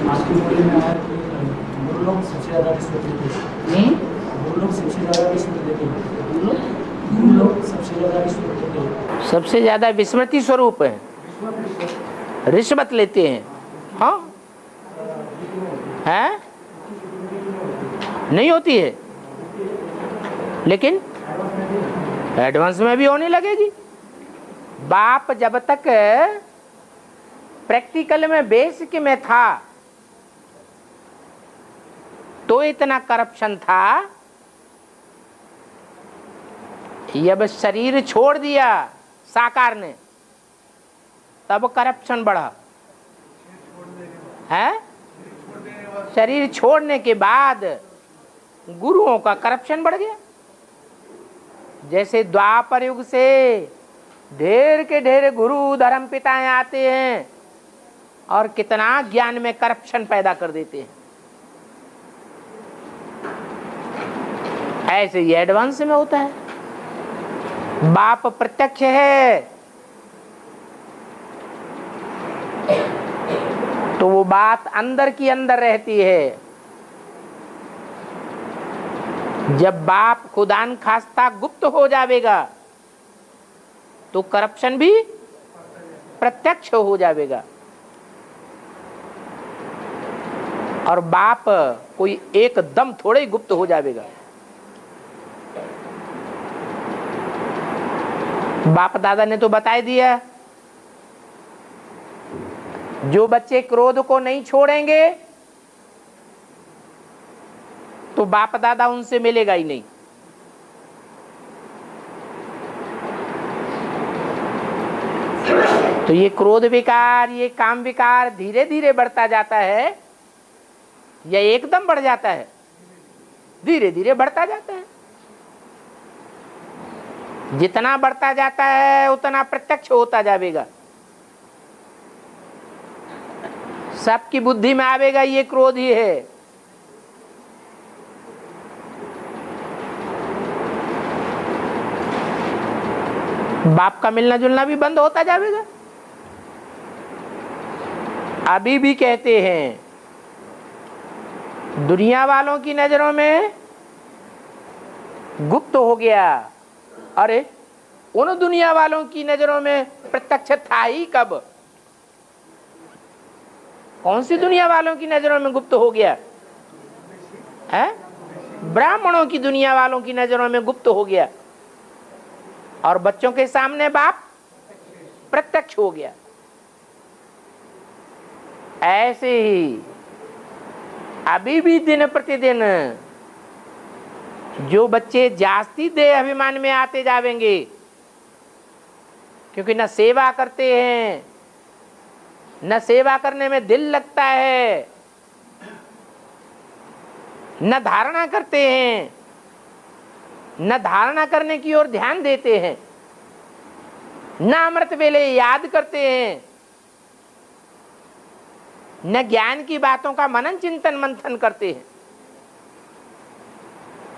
आपकी बोली में आया कि गुरु लोग सबसे ज्यादा रिश्वत लेते हैं। गुरु लोग सबसे ज्यादा रिश्वत लेते हैं। गुरु लोग सबसे ज्यादा रिश्वत लेते हैं। सबसे ज्यादा विस्मृति स्वरूप है, रिश्वत लेते हैं। हाँ है, नहीं होती है, लेकिन एडवांस में भी होने लगेगी। बाप जब तक प्रैक्टिकल में बेसिक में था तो इतना करप्शन था, जब शरीर छोड़ दिया साकार ने तब करप्शन बढ़ा है। शरीर छोड़ने के बाद गुरुओं का करप्शन बढ़ गया। जैसे द्वापर युग से ढेर के ढेर गुरु धर्म पिताएं आते हैं और कितना ज्ञान में करप्शन पैदा कर देते हैं, ऐसे ही एडवांस में होता है। बाप प्रत्यक्ष है तो वो बात अंदर की अंदर रहती है। जब बाप खुदान खास्ता गुप्त हो जाएगा तो करप्शन भी प्रत्यक्ष हो जाएगा। और बाप कोई एकदम थोड़े ही गुप्त हो जाएगा। बाप दादा ने तो बता दिया, जो बच्चे क्रोध को नहीं छोड़ेंगे तो बाप दादा उनसे मिलेगा ही नहीं। तो ये क्रोध विकार, ये काम विकार धीरे धीरे बढ़ता जाता है या एकदम बढ़ जाता है? धीरे धीरे बढ़ता जाता है। जितना बढ़ता जाता है उतना प्रत्यक्ष होता जाएगा। सबकी बुद्धि में आवेगा ये क्रोध ही है। बाप का मिलना जुलना भी बंद होता जाएगा। अभी भी कहते हैं दुनिया वालों की नजरों में गुप्त हो गया। अरे उन दुनिया वालों की नजरों में प्रत्यक्ष था ही कब? कौन सी दुनिया वालों की नजरों में गुप्त हो गया है? ब्राह्मणों की दुनिया वालों की नजरों में गुप्त हो गया और बच्चों के सामने बाप प्रत्यक्ष हो गया। ऐसे ही अभी भी दिन प्रतिदिन जो बच्चे जास्ती देह अभिमान में आते जावेंगे, क्योंकि न सेवा करते हैं, न सेवा करने में दिल लगता है, न धारणा करते हैं, न धारणा करने की ओर ध्यान देते हैं, न अमृत वेले याद करते हैं, न ज्ञान की बातों का मनन चिंतन मंथन करते हैं,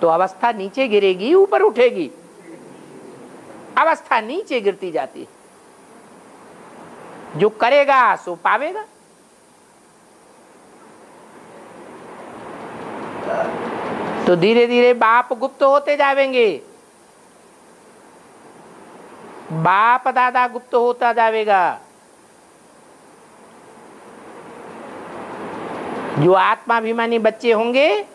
तो अवस्था नीचे गिरेगी, ऊपर उठेगी। अवस्था नीचे गिरती जाती है। जो करेगा सो पावेगा। तो धीरे धीरे बाप गुप्त होते जावेंगे, बाप दादा गुप्त होता जावेगा। जो आत्माभिमानी बच्चे होंगे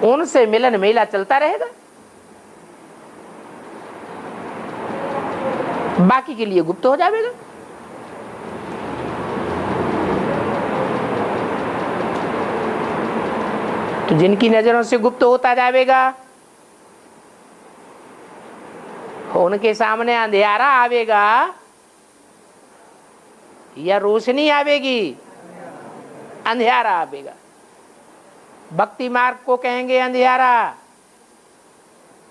उनसे मिलन मेला चलता रहेगा, बाकी के लिए गुप्त हो जाएगा। तो जिनकी नजरों से गुप्त होता जाएगा उनके सामने अंधेरा आवेगा या रोशनी आवेगी? अंधेरा आवेगा। भक्ति मार्ग को कहेंगे अंधेरा,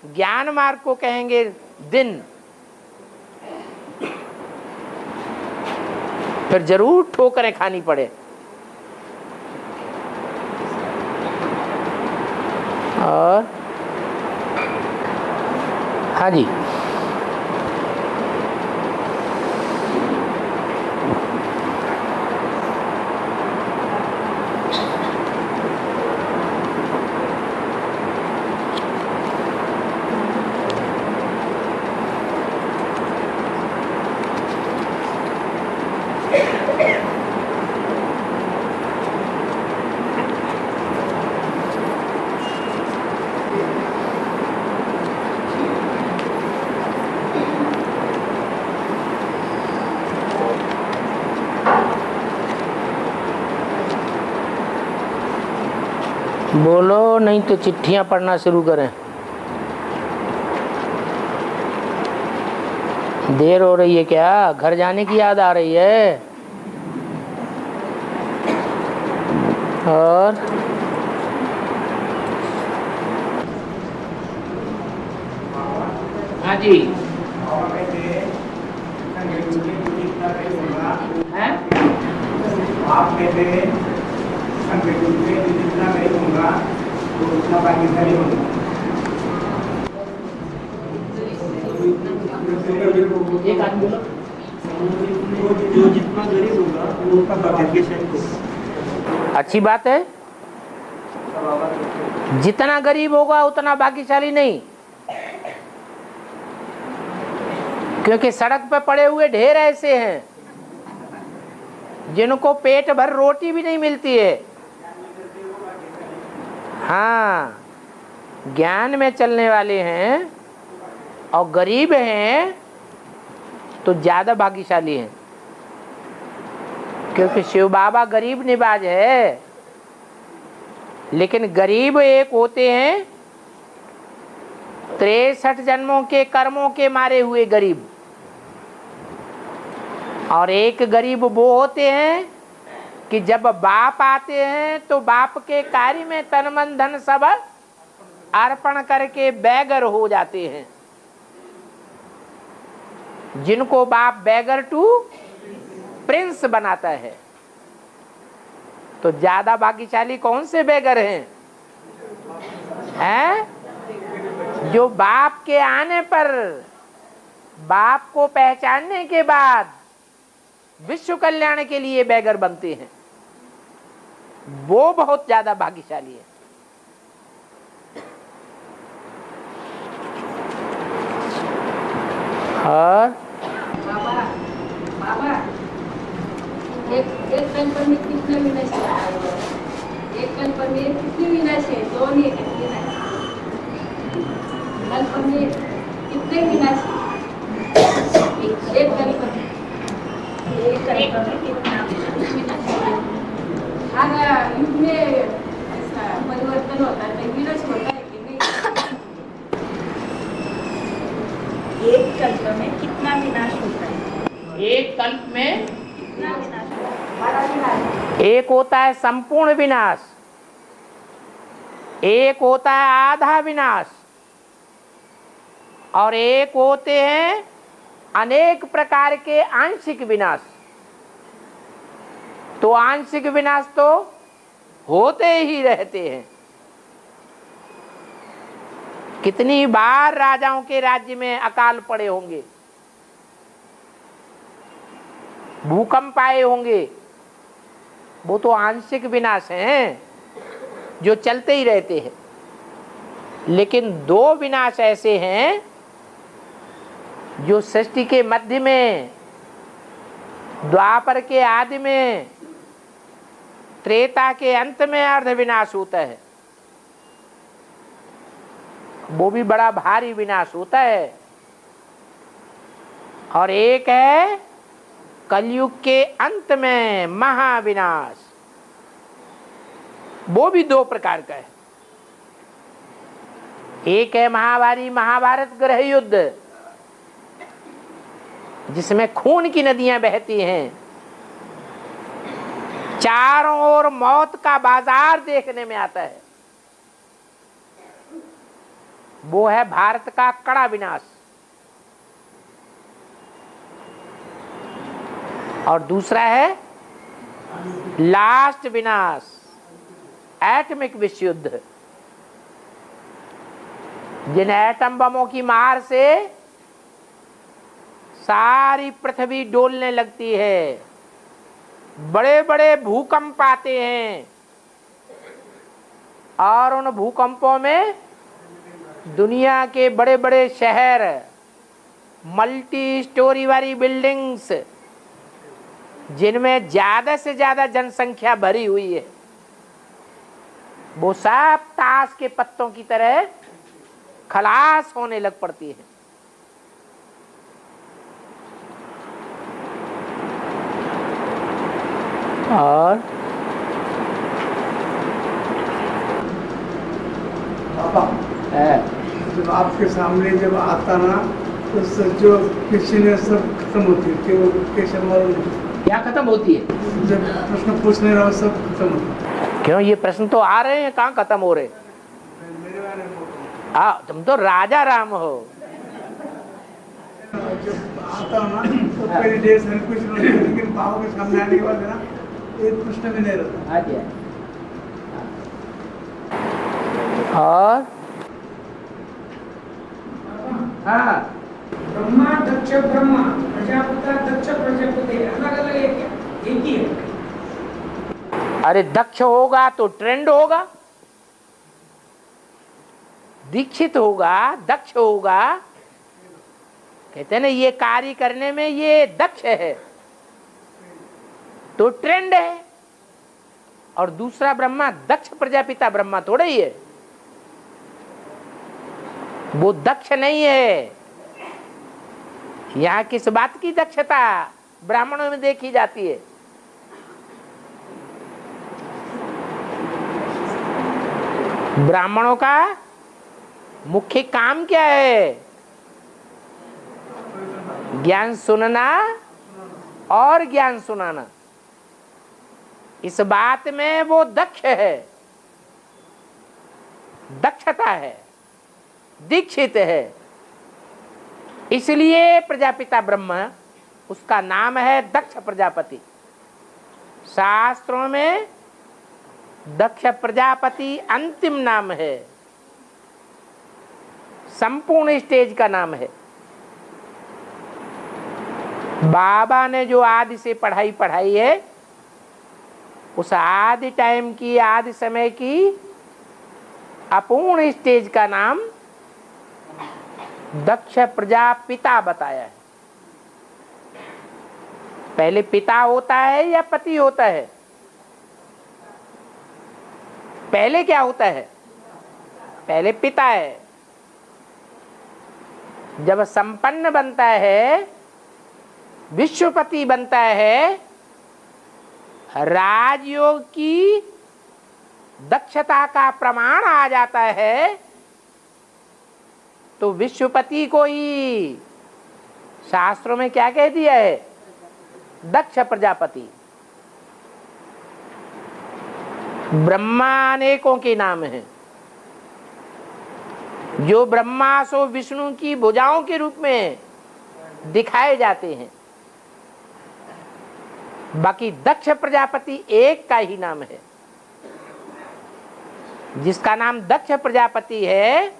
ज्ञान मार्ग को कहेंगे दिन। फिर जरूर ठोकरें खानी पड़े। और हाँ जी, बोलो, नहीं तो चिट्ठियां पढ़ना शुरू करें। देर हो रही है क्या? घर जाने की याद आ रही है? और हाँ जी, हैं? आप कहते हैं संगठन में जितना नहीं होगा तो उतना भागीदारी होगा। एक आदमी बोलो। जो जितना गरीब होगा वो उतना भाग्यशाली होगा। अच्छी बात है। जितना गरीब होगा उतना भाग्यशाली नहीं, क्योंकि सड़क पर पड़े हुए ढेर ऐसे हैं जिनको पेट भर रोटी भी नहीं मिलती है। हाँ, ज्ञान में चलने वाले हैं और गरीब हैं तो ज्यादा भाग्यशाली हैं, क्योंकि शिव बाबा गरीब निवाज है। लेकिन गरीब एक होते हैं 63 जन्मों के कर्मों के मारे हुए गरीब, और एक गरीब वो होते हैं कि जब बाप आते हैं तो बाप के कार्य में तन मन धन सब अर्पण करके बैगर हो जाते हैं, जिनको बाप बैगर टू प्रिंस बनाता है। तो ज्यादा भाग्यशाली कौन से बैगर हैं? जो बाप के आने पर, बाप को पहचानने के बाद विश्व कल्याण के लिए बैगर बनते हैं, वो बहुत ज्यादा भाग्यशाली है। और बाबा एक कल पर में कितने विनाश है? एक कल पर में कितने विनाश है? दो नहीं, कितने विनाश? कल पर में कितने विनाश? एक कल पर कितना विनाश? हर युग में ऐसा परिवर्तन होता है, विनाश होता है कि नहीं? एक कल्प में कितना विनाश होता है? एक कल्प में कितना विनाश होता है? एक होता है संपूर्ण विनाश, एक होता है आधा विनाश, और एक होते हैं अनेक प्रकार के आंशिक विनाश। तो आंशिक विनाश तो होते ही रहते हैं। कितनी बार राजाओं के राज्य में अकाल पड़े होंगे, भूकंप आए होंगे, वो तो आंशिक विनाश हैं जो चलते ही रहते हैं। लेकिन दो विनाश ऐसे हैं जो सृष्टि के मध्य में, द्वापर के आदि में, त्रेता के अंत में अर्ध विनाश होता है। वो भी बड़ा भारी विनाश होता है। और एक है कलयुग के अंत में महाविनाश, वो भी दो प्रकार का है। एक है महाभारी महाभारत ग्रह युद्ध, जिसमें खून की नदियां बहती हैं, चारों ओर मौत का बाजार देखने में आता है। वो है भारत का कड़ा विनाश। और दूसरा है लास्ट विनाश, एटमिक विश्व युद्ध, जिन एटम बमों की मार से सारी पृथ्वी डोलने लगती है, बड़े बड़े भूकंप आते हैं, और उन भूकंपों में दुनिया के बड़े बड़े शहर, मल्टी स्टोरी वाली बिल्डिंग्स, जिनमें ज्यादा से ज्यादा जनसंख्या भरी हुई है, वो सब ताश के पत्तों की तरह खलास होने लग पड़ती है। और आपके सामने जब आता ना तो जो क्वेश्चन सब खत्म होती है, वो क्वेश्चन और क्या खत्म होती है? जब प्रश्न पूछने रहो सब खत्म होता है। क्यों? ये प्रश्न तो आ रहे हैं, कहाँ खत्म हो रहे? मेरे बारे में तुम तो राजा राम हो। जब आता हूँ ना तो पहले ढेर सारे क्वेश्चन होते हैं, लेकिन बाबा के सामने आने के बाद है ना एक प्रश्न भी नहीं रहता। और हाँ, ब्रह्मा दक्ष ब्रह्मा प्रजापिता दक्ष प्रजापति अलग अलग है क्या? एक ही है। अरे दक्ष होगा तो ट्रेंड होगा, दीक्षित होगा, दक्ष होगा। कहते हैं ना ये कार्य करने में ये दक्ष है तो ट्रेंड है। और दूसरा ब्रह्मा दक्ष प्रजापिता ब्रह्मा थोड़ा ही है, वो दक्ष नहीं है। यहाँ किस बात की दक्षता ब्राह्मणों में देखी जाती है? ब्राह्मणों का मुख्य काम क्या है? ज्ञान सुनना और ज्ञान सुनाना। इस बात में वो दक्ष है, दक्षता है, दीक्षित है। इसलिए प्रजापिता ब्रह्मा उसका नाम है दक्ष प्रजापति। शास्त्रों में दक्ष प्रजापति अंतिम नाम है, संपूर्ण स्टेज का नाम है। बाबा ने जो आदि से पढ़ाई पढ़ाई है, उस आदि टाइम की, आदि समय की अपूर्ण स्टेज का नाम दक्ष प्रजापिता बताया है। पहले पिता होता है या पति होता है? पहले क्या होता है? पहले पिता है। जब संपन्न बनता है, विश्वपति बनता है, राजयोग की दक्षता का प्रमाण आ जाता है, तो विश्वपति को ही शास्त्रों में क्या कह दिया है? दक्ष प्रजापति। ब्रह्मा अनेकों के नाम हैं। जो ब्रह्मा सो विष्णु की भुजाओं के रूप में दिखाए जाते हैं। बाकी दक्ष प्रजापति एक का ही नाम है। जिसका नाम दक्ष प्रजापति है,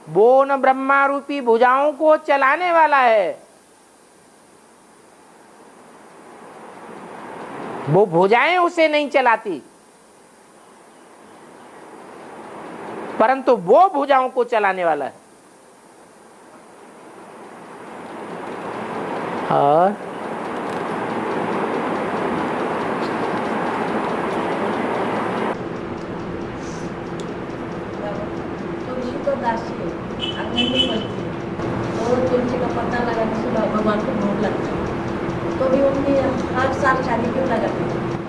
वो न ब्रह्मा रूपी भुजाओं को चलाने वाला है। वो भुजाएं उसे नहीं चलाती, परंतु वो भुजाओं को चलाने वाला है। और तुलसी तो दासी है, आंगन में बसती है, और तुलसी का पत्ता लगाने से भगवान को भोग लगता है। तो भी उनकी हर साल शादी क्यों लगाते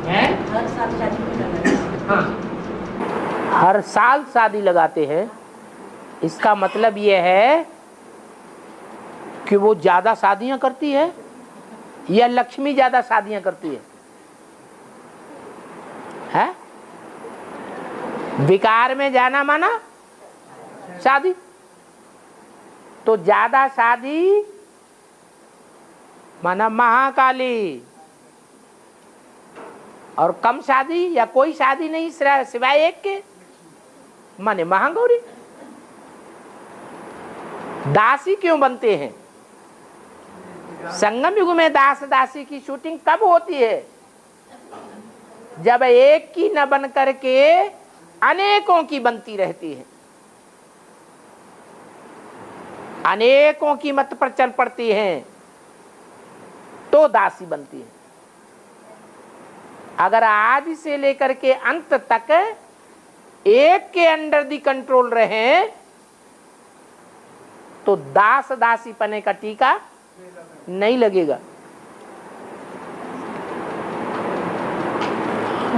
हैं? हर साल शादी क्यों लगाते हैं? हाँ, हर साल शादी लगाते हैं। इसका मतलब यह है कि वो ज्यादा शादियां करती है या लक्ष्मी ज्यादा शादियां करती है? है? विकार में जाना माना शादी, तो ज्यादा शादी माना महाकाली, और कम शादी या कोई शादी नहीं सिवाय एक के माने महागौरी। दासी क्यों बनते हैं? संगम युग में दास दासी की शूटिंग कब होती है? जब एक की न बन करके अनेकों की बनती रहती है, अनेकों की मत पर चल पड़ती हैं, तो दासी बनती है। अगर आदि से लेकर के अंत तक एक के अंडर दी कंट्रोल रहे, तो दास दासी पने का टीका नहीं लगेगा।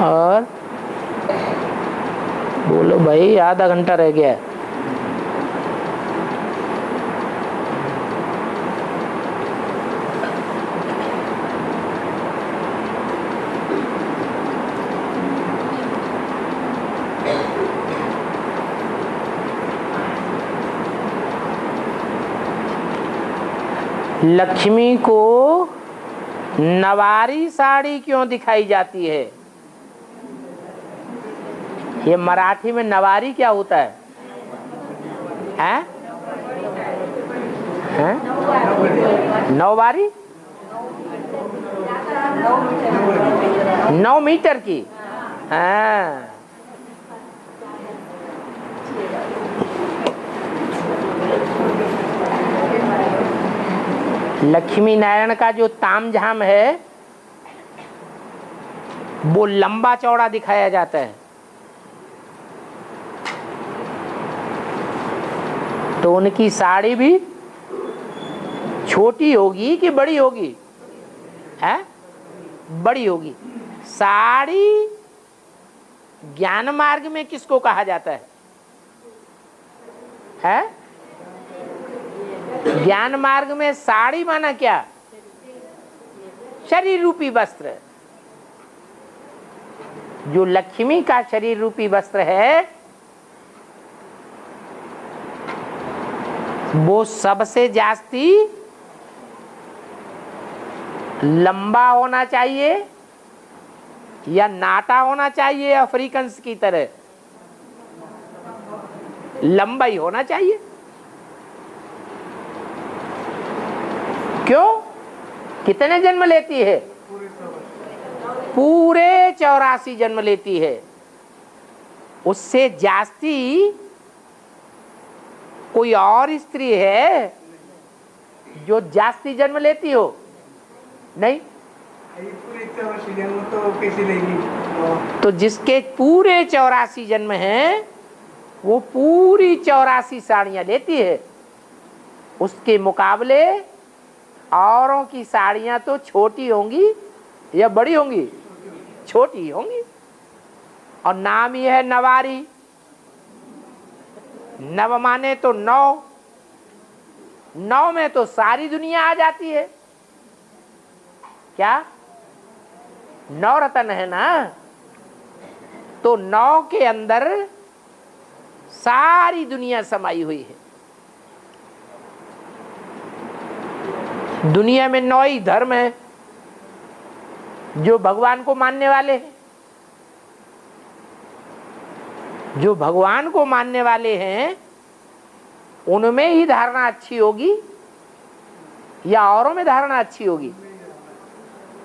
और बोलो भाई, आधा घंटा रह गया है। लक्ष्मी को नवारी साड़ी क्यों दिखाई जाती है? ये मराठी में नवारी क्या होता है? हैं? हैं? नौवारी? 9 मीटर की। हाँ। लक्ष्मी नारायण का जो तामझाम है वो लंबा चौड़ा दिखाया जाता है। तो उनकी साड़ी भी छोटी होगी कि बड़ी होगी? है? बड़ी होगी। साड़ी ज्ञान मार्ग में किसको कहा जाता है? है? ज्ञान मार्ग में साड़ी माना क्या? शरीर रूपी वस्त्र। जो लक्ष्मी का शरीर रूपी वस्त्र है वो सबसे जास्ती लंबा होना चाहिए या नाटा होना चाहिए? अफ्रीकन की तरह लंबा ही होना चाहिए। क्यों? कितने जन्म लेती है? पूरे 84 जन्म लेती है। उससे जास्ती कोई और स्त्री है जो जास्ती जन्म लेती हो? नहीं। तो जिसके पूरे 84 जन्म हैं वो पूरी 84 साड़ियां लेती है। उसके मुकाबले औरों की साड़ियां तो छोटी होंगी या बड़ी होंगी? छोटी होंगी। और नाम यह है नवारी। नव माने तो 9। 9 में तो सारी दुनिया आ जाती है। क्या 9 रत्न है ना? तो 9 के अंदर सारी दुनिया समाई हुई है। दुनिया में 9 ही धर्म है जो भगवान को मानने वाले हैं। जो भगवान को मानने वाले हैं उनमें ही धारणा अच्छी होगी या औरों में धारणा अच्छी होगी?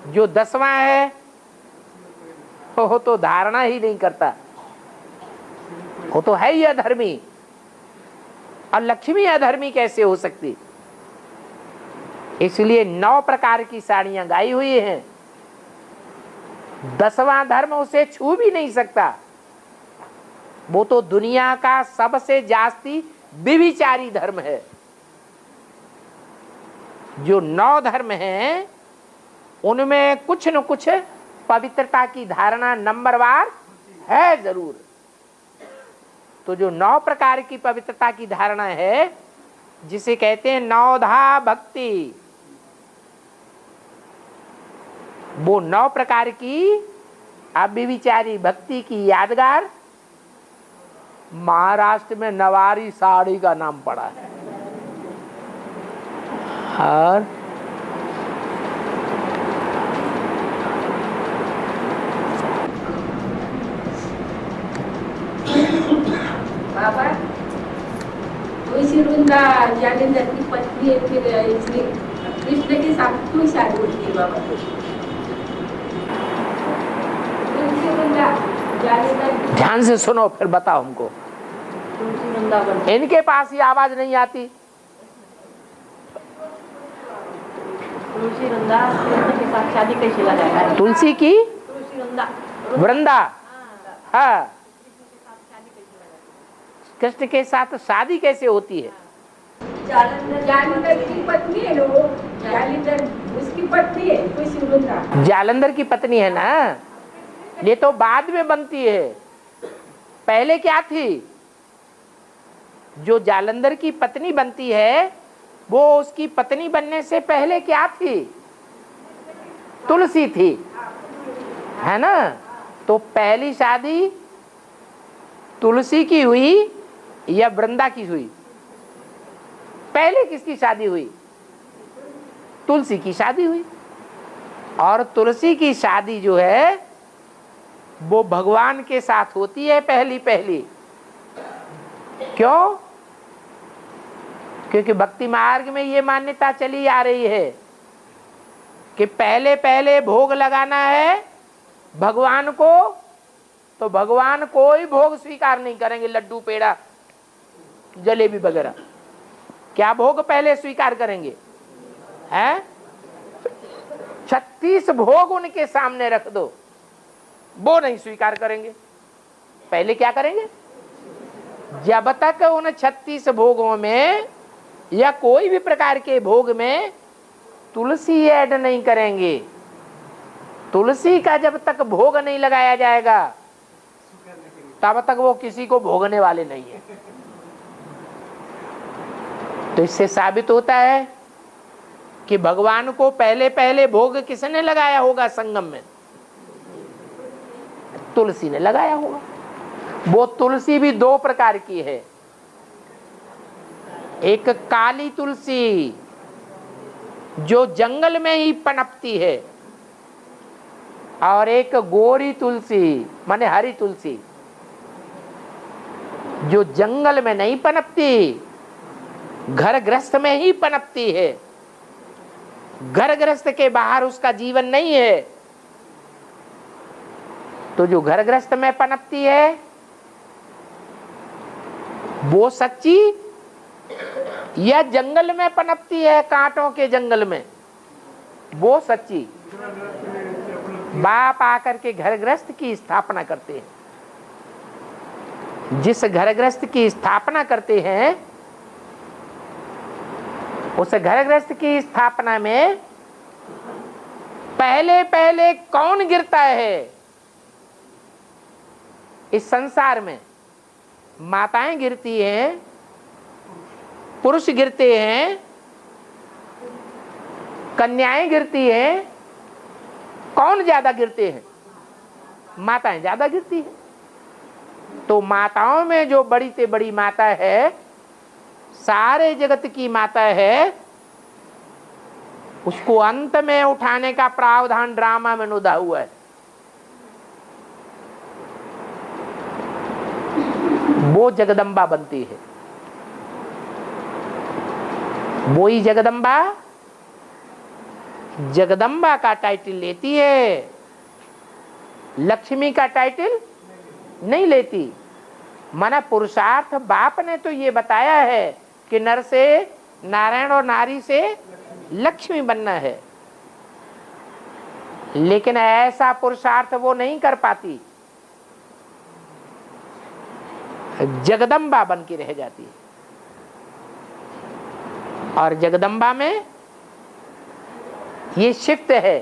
जो 10वां है वो तो धारणा ही नहीं करता, वो तो है ही अधर्मी। और लक्ष्मी अधर्मी कैसे हो सकती? इसलिए 9 प्रकार की साड़ियां गाई हुई हैं। 10वां धर्म उसे छू भी नहीं सकता। वो तो दुनिया का सबसे जास्ती व्यभिचारी धर्म है। जो 9 धर्म हैं उनमें कुछ न कुछ पवित्रता की धारणा नंबरवार है जरूर। तो जो 9 प्रकार की पवित्रता की धारणा है जिसे कहते हैं 9धा भक्ति, वो 9 प्रकार की अव्यभिचारी भक्ति की यादगार महाराष्ट्र में नवारी साड़ी का नाम पड़ा है। और बाबा तुलसी वृंदा जालिंदर की पत्नी है, फिर इसलिए कृष्ण के साथ क्यों शादी होती है बाबा? तुलसी वृंदा जालिंदर। ध्यान से सुनो फिर बताओ हमको। तुलसी वृंदावन। इनके पास ये आवाज नहीं आती। तुलसी वृंदा कृष्ण के साथ शादी कैसे लगाया? तुलसी की तुलसी वृंदा वृंदा, हाँ, कृष्ण के साथ शादी कैसे होती है? जालिंदर की पत्नी है वो, जालिंदर उसकी पत्नी है तुलसी वृंदा। जालंधर की पत्नी है ना? ये तो बाद में बनती है। पहले क्या थी? जो जालंधर की पत्नी बनती है वो उसकी पत्नी बनने से पहले क्या थी? तुलसी थी, है ना? तो पहली शादी तुलसी की हुई या वृंदा की हुई? पहले किसकी शादी हुई? तुलसी की शादी हुई। और तुलसी की शादी जो है वो भगवान के साथ होती है पहली पहली। क्यों? क्योंकि भक्ति मार्ग में ये मान्यता चली आ रही है कि पहले पहले भोग लगाना है भगवान को, तो भगवान कोई भोग स्वीकार नहीं करेंगे, लड्डू पेड़ा जलेबी वगैरह। क्या भोग पहले स्वीकार करेंगे? हैं? 36 भोग उनके सामने रख दो, वो नहीं स्वीकार करेंगे। पहले क्या करेंगे? जब तक उन 36 भोगों में या कोई भी प्रकार के भोग में तुलसी ऐड नहीं करेंगे, तुलसी का जब तक भोग नहीं लगाया जाएगा तब तक वो किसी को भोगने वाले नहीं है। तो इससे साबित होता है कि भगवान को पहले पहले भोग किसने लगाया होगा? संगम में तुलसी ने लगाया होगा। वो तुलसी भी दो प्रकार की है, एक काली तुलसी जो जंगल में ही पनपती है, और एक गोरी तुलसी माने हरी तुलसी जो जंगल में नहीं पनपती, घर गृहस्थ में ही पनपती है। घर गृहस्थ के बाहर उसका जीवन नहीं है। तो जो घर गृहस्थ में पनपती है वो सच्ची, या जंगल में पनपती है कांटों के जंगल में वो सच्ची। बाप आकर के घर गृहस्थ की स्थापना करते हैं। जिस घर गृहस्थ की स्थापना करते हैं उस घर गृहस्थ की स्थापना में पहले पहले कौन गिरता है? इस संसार में माताएं गिरती हैं, पुरुष गिरते हैं, कन्याएं गिरती हैं। कौन ज्यादा गिरते हैं? माताएं ज्यादा गिरती हैं। तो माताओं में जो बड़ी से बड़ी माता है, सारे जगत की माता है, उसको अंत में उठाने का प्रावधान ड्रामा में नुदा हुआ है। वो जगदम्बा बनती है। वो ही जगदम्बा जगदम्बा का टाइटल लेती है, लक्ष्मी का टाइटल नहीं लेती। माना पुरुषार्थ बाप ने तो ये बताया है कि नर से नारायण और नारी से लक्ष्मी बनना है, लेकिन ऐसा पुरुषार्थ वो नहीं कर पाती, जगदम्बा बन के रह जाती है। और जगदम्बा में ये शिफ्ट है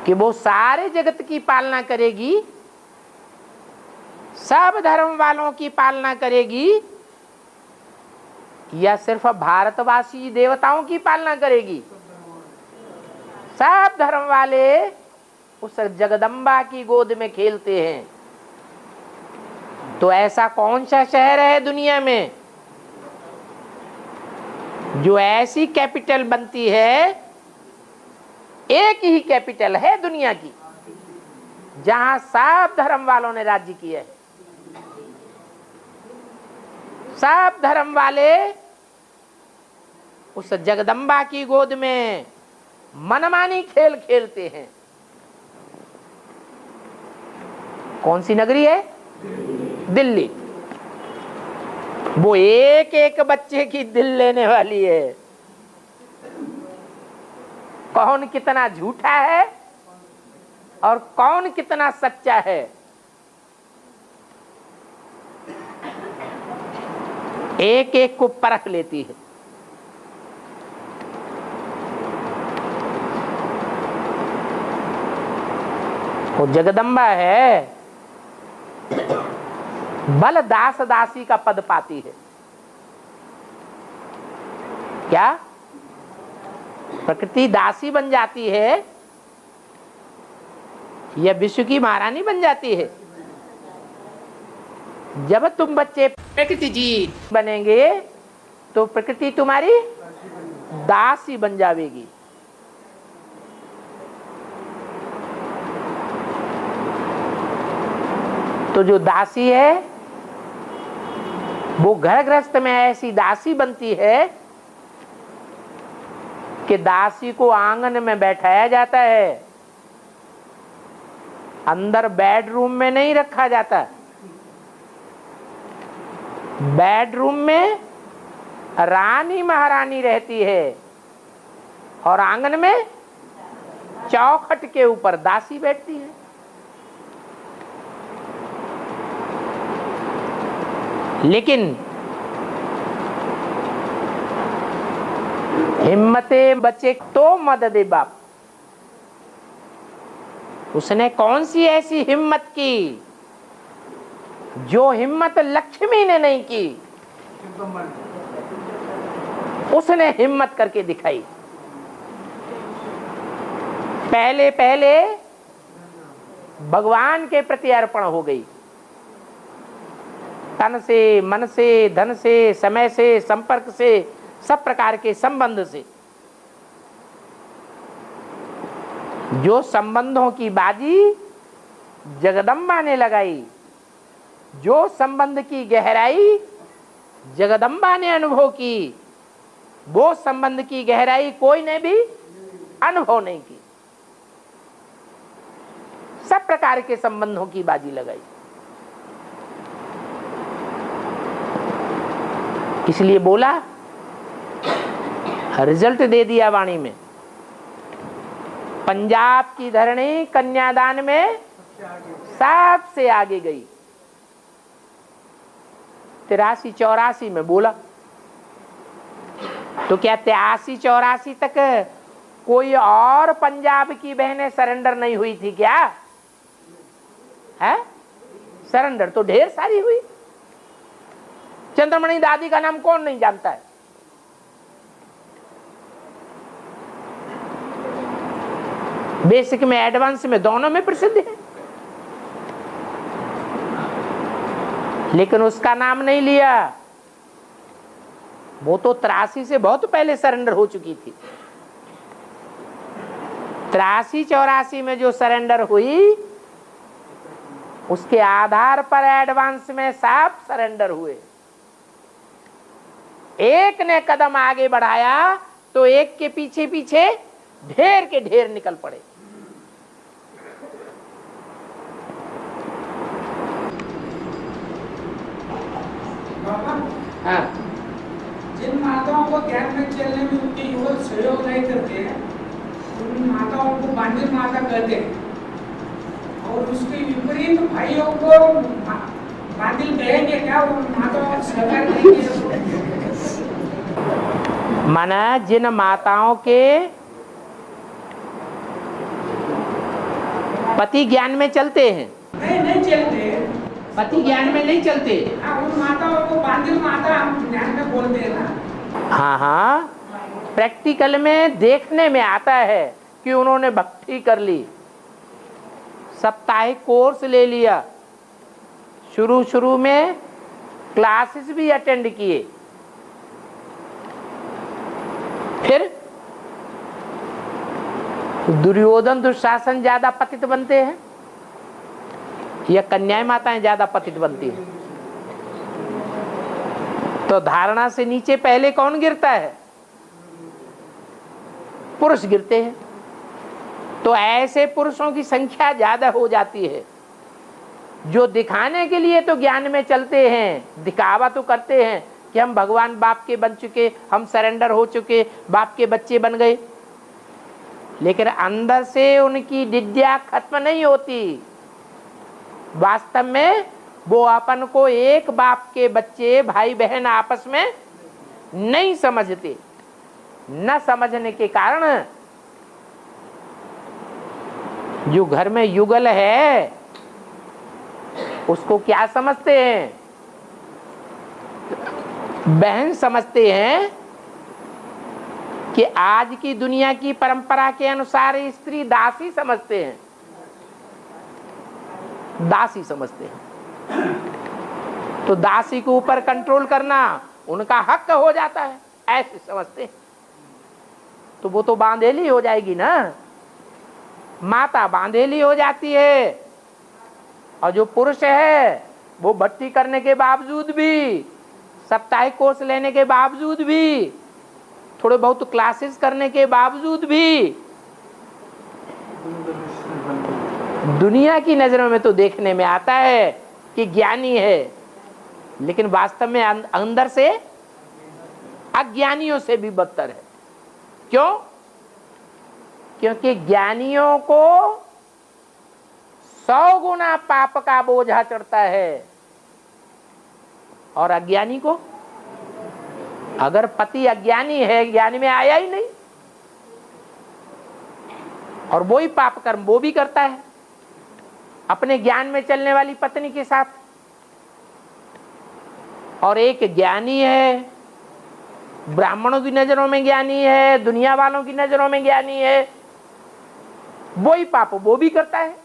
कि वो सारे जगत की पालना करेगी, सब धर्म वालों की पालना करेगी, या सिर्फ भारतवासी देवताओं की पालना करेगी? सब धर्म वाले उस जगदम्बा की गोद में खेलते हैं। तो ऐसा कौन सा शहर है दुनिया में जो ऐसी कैपिटल बनती है? एक ही कैपिटल है दुनिया की जहां सब धर्म वालों ने राज्य किया है। सब धर्म वाले उस जगदम्बा की गोद में मनमानी खेल खेलते हैं। कौन सी नगरी है? दिल्ली। वो एक एक बच्चे की दिल लेने वाली है। कौन कितना झूठा है और कौन कितना सच्चा है, एक एक को परख लेती है। वो जगदम्बा है, बल दास दासी का पद पाती है। क्या प्रकृति दासी बन जाती है या विश्व की महारानी बन जाती है? जब तुम बच्चे प्रकृति जी बनेंगे तो प्रकृति तुम्हारी दासी बन जावेगी। तो जो दासी है वो घर गृहस्थ में ऐसी दासी बनती है कि दासी को आंगन में बैठाया जाता है, अंदर बेडरूम में नहीं रखा जाता। बेडरूम में रानी महारानी रहती है और आंगन में चौखट के ऊपर दासी बैठती है। लेकिन हिम्मते बच्चे तो मदद बाप, उसने कौन सी ऐसी हिम्मत की जो हिम्मत लक्ष्मी ने नहीं की, उसने हिम्मत करके दिखाई। पहले पहले भगवान के प्रति अर्पण हो गई, तन से, मन से, धन से, समय से, संपर्क से, सब प्रकार के संबंध से। जो संबंधों की बाजी जगदम्बा ने लगाई, जो संबंध की गहराई जगदम्बा ने अनुभव की, वो संबंध की गहराई कोई ने भी अनुभव नहीं की। सब प्रकार के संबंधों की बाजी लगाई। इसलिए बोला, रिजल्ट दे दिया वाणी में। पंजाब की धरणी कन्यादान में सबसे आगे गई। 83-84 में बोला, तो क्या 83-84 तक कोई और पंजाब की बहनें सरेंडर नहीं हुई थी क्या? है सरेंडर तो ढेर सारी हुई। चंद्रमणि दादी का नाम कौन नहीं जानता है? बेसिक में एडवांस में दोनों में प्रसिद्ध है, लेकिन उसका नाम नहीं लिया। वो तो 83 से बहुत पहले सरेंडर हो चुकी थी। 83-84 में जो सरेंडर हुई, उसके आधार पर एडवांस में सब सरेंडर हुए। एक ने कदम आगे बढ़ाया तो एक के पीछे पीछे ढेर के ढेर निकल पड़े। हाँ। जिन माताओं को ध्यान में चलने में उनके युवक सहयोग नहीं करते, उन माताओं को बांधिल माता कहते हैं, और उसके विपरीत भाइयों को बांधिल कहेंगे क्या? उन माताओं को सहकार करेंगे। माना जिन माताओं के पति ज्ञान में चलते हैं, नहीं चलते, पति ज्ञान में नहीं चलते। उन माताओं को बांधिल माता हम ध्यान में बोलते हैं ना। हाँ हाँ, प्रैक्टिकल में देखने में आता है कि उन्होंने भक्ति कर ली, साप्ताहिक कोर्स ले लिया, शुरू में क्लासेस भी अटेंड किए, फिर दुर्योधन दुशासन ज्यादा पतित बनते हैं या कन्याएं माताएं ज्यादा पतित बनती हैं? तो धारणा से नीचे पहले कौन गिरता है? पुरुष गिरते हैं। तो ऐसे पुरुषों की संख्या ज्यादा हो जाती है जो दिखाने के लिए तो ज्ञान में चलते हैं, दिखावा तो करते हैं कि हम भगवान बाप के बन चुके, हम सरेंडर हो चुके, बाप के बच्चे बन गए, लेकिन अंदर से उनकी विद्या खत्म नहीं होती। वास्तव में वो अपन को एक बाप के बच्चे, भाई बहन आपस में नहीं समझते। न समझने के कारण जो घर में युगल है उसको क्या समझते हैं? बहन समझते हैं कि आज की दुनिया की परंपरा के अनुसार स्त्री दासी समझते हैं, दासी समझते हैं। तो दासी के ऊपर कंट्रोल करना उनका हक हो जाता है, ऐसे समझते हैं। तो वो तो बांधेली हो जाएगी ना, माता बांधेली हो जाती है। और जो पुरुष है वो भट्टी करने के बावजूद भी, साप्ताहिक कोर्स लेने के बावजूद भी, थोड़े बहुत क्लासेस करने के बावजूद भी दुनिया की नजरों में तो देखने में आता है कि ज्ञानी है, लेकिन वास्तव में अंदर से अज्ञानियों से भी बदतर है। क्यों? क्योंकि ज्ञानियों को 100 गुना पाप का बोझा चढ़ता है, और अज्ञानी को, अगर पति अज्ञानी है, ज्ञानी में आया ही नहीं, और वो ही पाप कर्म वो भी करता है अपने ज्ञान में चलने वाली पत्नी के साथ। और एक ज्ञानी है, ब्राह्मणों की नजरों में ज्ञानी है, दुनिया वालों की नजरों में ज्ञानी है, वो ही पाप वो भी करता है।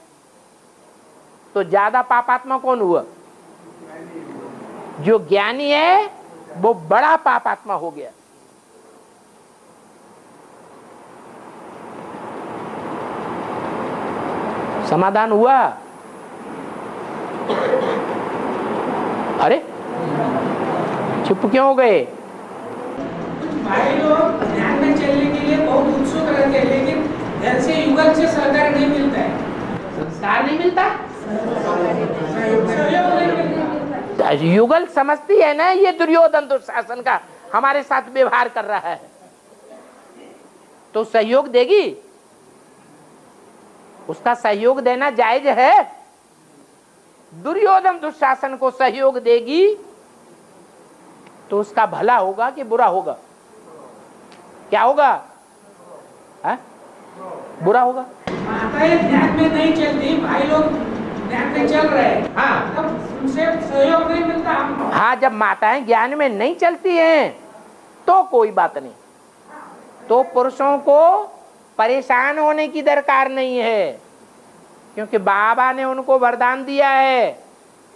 तो ज्यादा पापात्मा कौन हुआ? जो ज्ञानी है वो बड़ा पापात्मा हो गया। समाधान हुआ? अरे चुप क्यों हो गए? कुछ भाई लोग ध्यान में चलने के लिए बहुत उत्सुक रहते हैं, लेकिन घर से युगल से सहकार नहीं मिलता है। संस्कार नहीं मिलता, सहयोग नहीं मिलता। युगल समझती है ना, ये दुर्योधन दुशासन का हमारे साथ व्यवहार कर रहा है, तो सहयोग देगी? उसका सहयोग देना जायज है? दुर्योधन दुशासन को सहयोग देगी तो उसका भला होगा कि बुरा होगा? क्या होगा? है? बुरा होगा। माताएं ध्यान में नहीं चलती, भाई लोग ध्यान में चल रहे हैं, हाँ, तब उनसे सहयोग नहीं मिलता हमको। हाँ, जब माताएं ज्ञान में नहीं चलती हैं तो कोई बात नहीं, तो पुरुषों को परेशान होने की दरकार नहीं है, क्योंकि बाबा ने उनको वरदान दिया है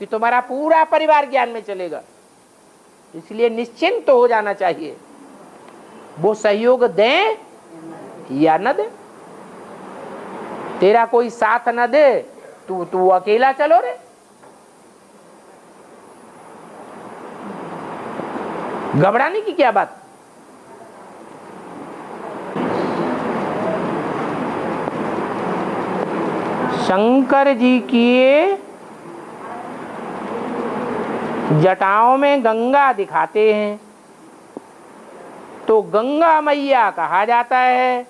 कि तुम्हारा पूरा परिवार ज्ञान में चलेगा। इसलिए निश्चिंत तो हो जाना चाहिए, वो सहयोग दें या न दे। तेरा कोई साथ न दे, तू अकेला चलो रे। घबराने की क्या बात? शंकर जी की जटाओं में गंगा दिखाते हैं, तो गंगा मैया कहा जाता है।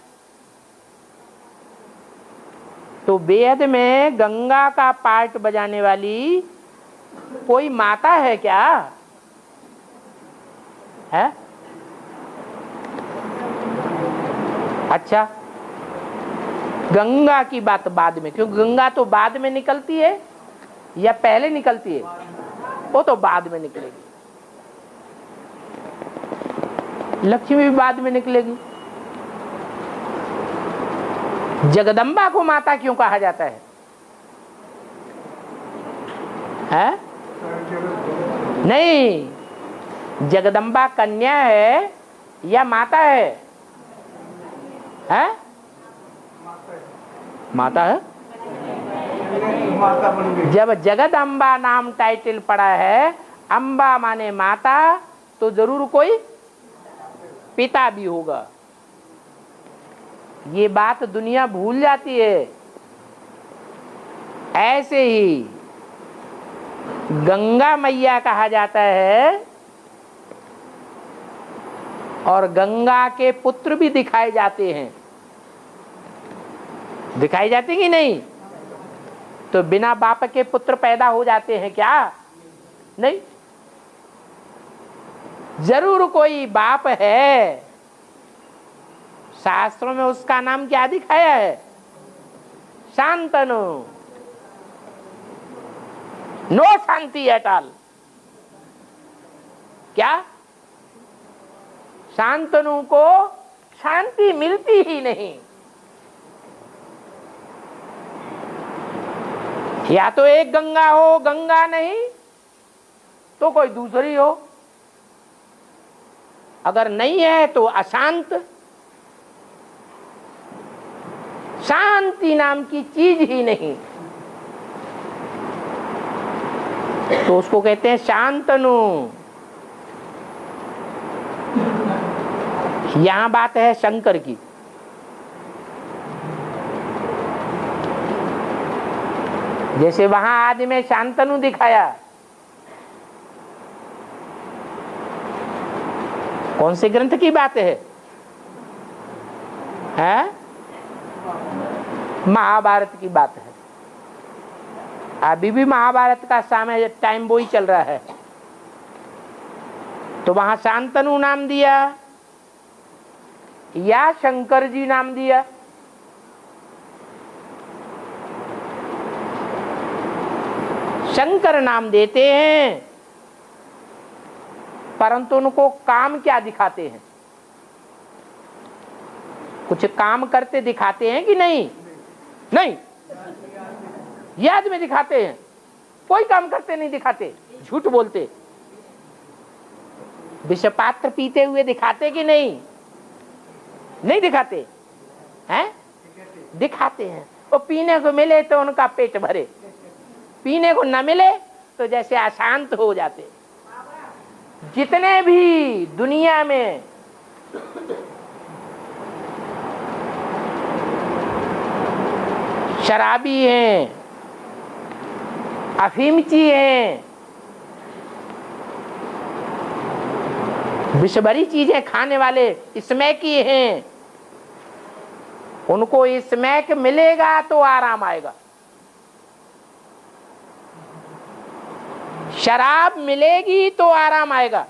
तो वेद में गंगा का पार्ट बजाने वाली कोई माता है क्या? है? अच्छा, गंगा की बात बाद में, क्योंकि गंगा तो बाद में निकलती है या पहले निकलती है? वो तो बाद में निकलेगी। लक्ष्मी भी बाद में निकलेगी। जगदम्बा को माता क्यों कहा जाता है? है? नहीं, जगदम्बा कन्या है या माता है? है? माता है। जब जगदम्बा नाम टाइटल पड़ा है, अम्बा माने माता, तो जरूर कोई पिता भी होगा। ये बात दुनिया भूल जाती है। ऐसे ही गंगा मैया कहा जाता है, और गंगा के पुत्र भी दिखाए जाते हैं। दिखाई जाते कि नहीं? तो बिना बाप के पुत्र पैदा हो जाते हैं क्या? नहीं, जरूर कोई बाप है। शास्त्रों में उसका नाम क्या दिखाया है? Shantanu. No Shanti at all. क्या? शांतनु को शांति मिलती ही नहीं। या तो एक गंगा हो, गंगा नहीं तो कोई दूसरी हो। अगर नहीं है तो अशांत, शांति नाम की चीज ही नहीं, तो उसको कहते हैं शांतनु। यहां बात है शंकर की। जैसे वहां आदि में शांतनु दिखाया, कौन से ग्रंथ की बात है? महाभारत की बात है। अभी भी महाभारत का समय टाइम वो ही चल रहा है। तो वहां शांतनु नाम दिया या शंकर जी नाम दिया? शंकर नाम देते हैं, परंतु उनको काम क्या दिखाते हैं? कुछ काम करते दिखाते हैं कि नहीं? नहीं, याद में दिखाते हैं, कोई काम करते नहीं दिखाते, झूठ बोलते। विषपात्र पीते हुए दिखाते कि नहीं? नहीं दिखाते हैं? दिखाते हैं। वो पीने को मिले तो उनका पेट भरे, पीने को न मिले तो जैसे अशांत हो जाते। जितने भी दुनिया में शराबी हैं, अफीमची हैं, विषभरी चीजें खाने वाले स्मैकी हैं, उनको स्मैक मिलेगा तो आराम आएगा। शराब मिलेगी तो आराम आएगा,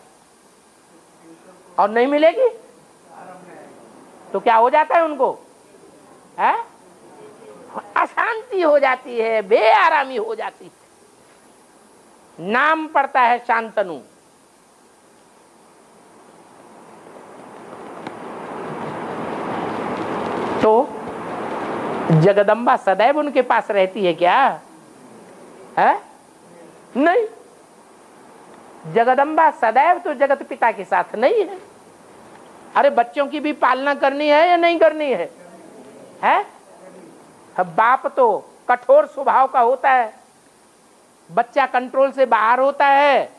और नहीं मिलेगी तो क्या हो जाता है उनको? है? अशांति हो जाती है, बेआरामी हो जाती है। नाम पड़ता है शांतनु। तो जगदम्बा सदैव उनके पास रहती है क्या? है? नहीं, जगदम्बा सदैव तो जगत पिता के साथ नहीं है। अरे बच्चों की भी पालना करनी है या नहीं करनी है? है? बाप तो कठोर स्वभाव का होता है, बच्चा कंट्रोल से बाहर होता है,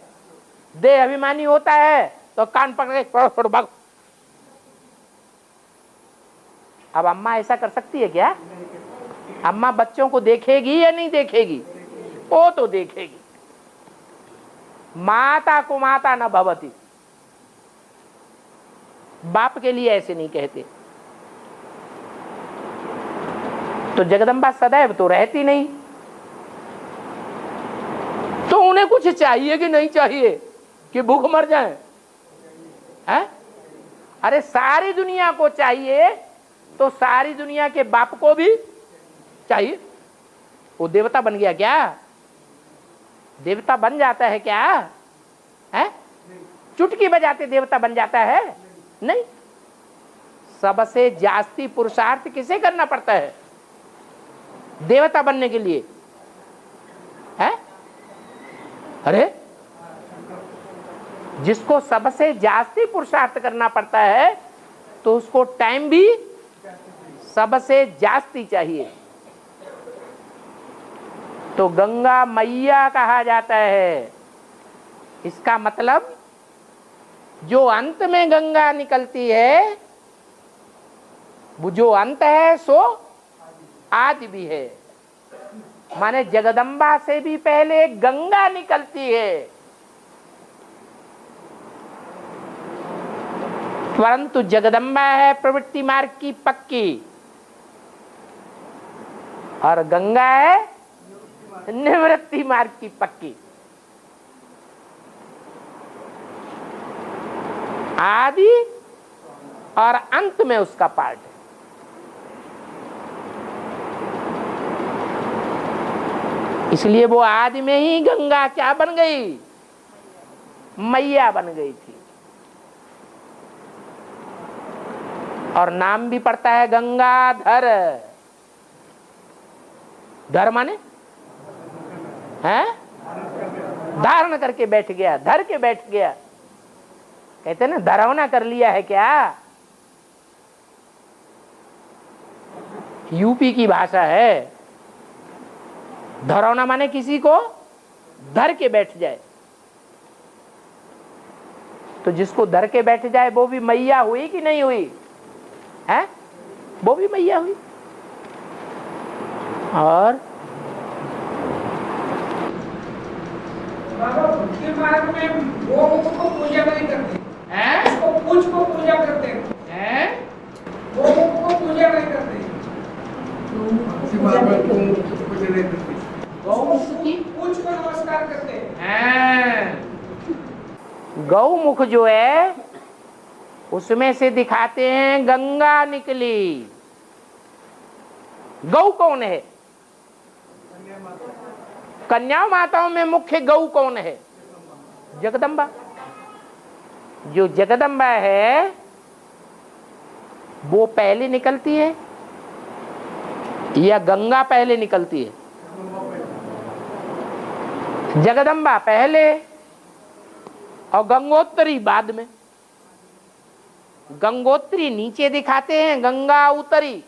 देह अभिमानी होता है, तो कान पकड़ के भाग। अब अम्मा ऐसा कर सकती है क्या? अम्मा बच्चों को देखेगी या नहीं देखेगी? वो तो देखेगी। माता को माता न भवती, बाप के लिए ऐसे नहीं कहते। तो जगदम्बा सदैव तो रहती नहीं, तो उन्हें कुछ चाहिए कि नहीं चाहिए कि भूख मर जाए? हैं? अरे सारी दुनिया को चाहिए तो सारी दुनिया के बाप को भी चाहिए। वो देवता बन गया क्या? देवता बन जाता है क्या? है? चुटकी बजाते देवता बन जाता है? नहीं। सबसे जास्ती पुरुषार्थ किसे करना पड़ता है देवता बनने के लिए? है? अरे जिसको सबसे जास्ती पुरुषार्थ करना पड़ता है तो उसको टाइम भी सबसे जास्ती चाहिए। तो गंगा मैया कहा जाता है। इसका मतलब जो अंत में गंगा निकलती है, वो जो अंत है सो आदि भी है। माने जगदम्बा से भी पहले गंगा निकलती है, परंतु जगदम्बा है प्रवृत्ति मार्ग की पक्की, और गंगा है निवृत्ति मार्ग की पक्की। आदि और अंत में उसका पार्ट है। इसलिए वो आदि में ही गंगा क्या बन गई? मैया बन गई थी। और नाम भी पड़ता है गंगाधर। धर माने है धारण करके बैठ गया, धर के बैठ गया। कहते हैं ना, धरवना कर लिया है क्या? यूपी की भाषा है। धरौना माने किसी को धर के बैठ जाए। तो जिसको धर के बैठ जाए वो भी मैया हुई कि नहीं हुई है? वो भी मैया हुई। और बाबा भक्ति मार्ग में गोमुख को पूजा नहीं करते हैं, उसको पूछ को पूजा करते हैं, गोमुख को पूजा नहीं करते। गौमुख की पूछ को नमस्कार करते हैं। गौमुख जो है उसमें से दिखाते हैं गंगा निकली। गौ कौन है? कन्या माताओं में मुख्य गौ कौन है? जगदम्बा। जो जगदम्बा है वो पहले निकलती है या गंगा पहले निकलती है? जगदम्बा पहले और गंगोत्री बाद में। गंगोत्री नीचे दिखाते हैं, गंगा उतरी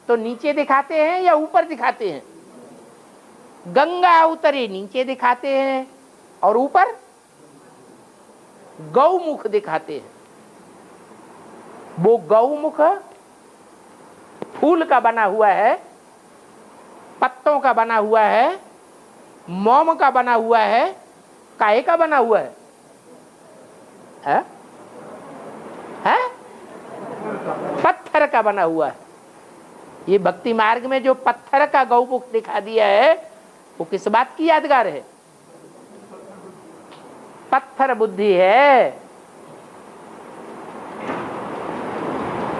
तो नीचे दिखाते हैं या ऊपर दिखाते हैं? गंगा उतरी नीचे दिखाते हैं और ऊपर गौमुख दिखाते हैं। वो गौमुख फूल का बना हुआ है, पत्तों का बना हुआ है, मोम का बना हुआ है, काहे का बना हुआ है? है? पत्थर का बना हुआ है। ये भक्ति मार्ग में जो पत्थर का गौमुख दिखा दिया है वो किस बात की यादगार है? पत्थर बुद्धि है।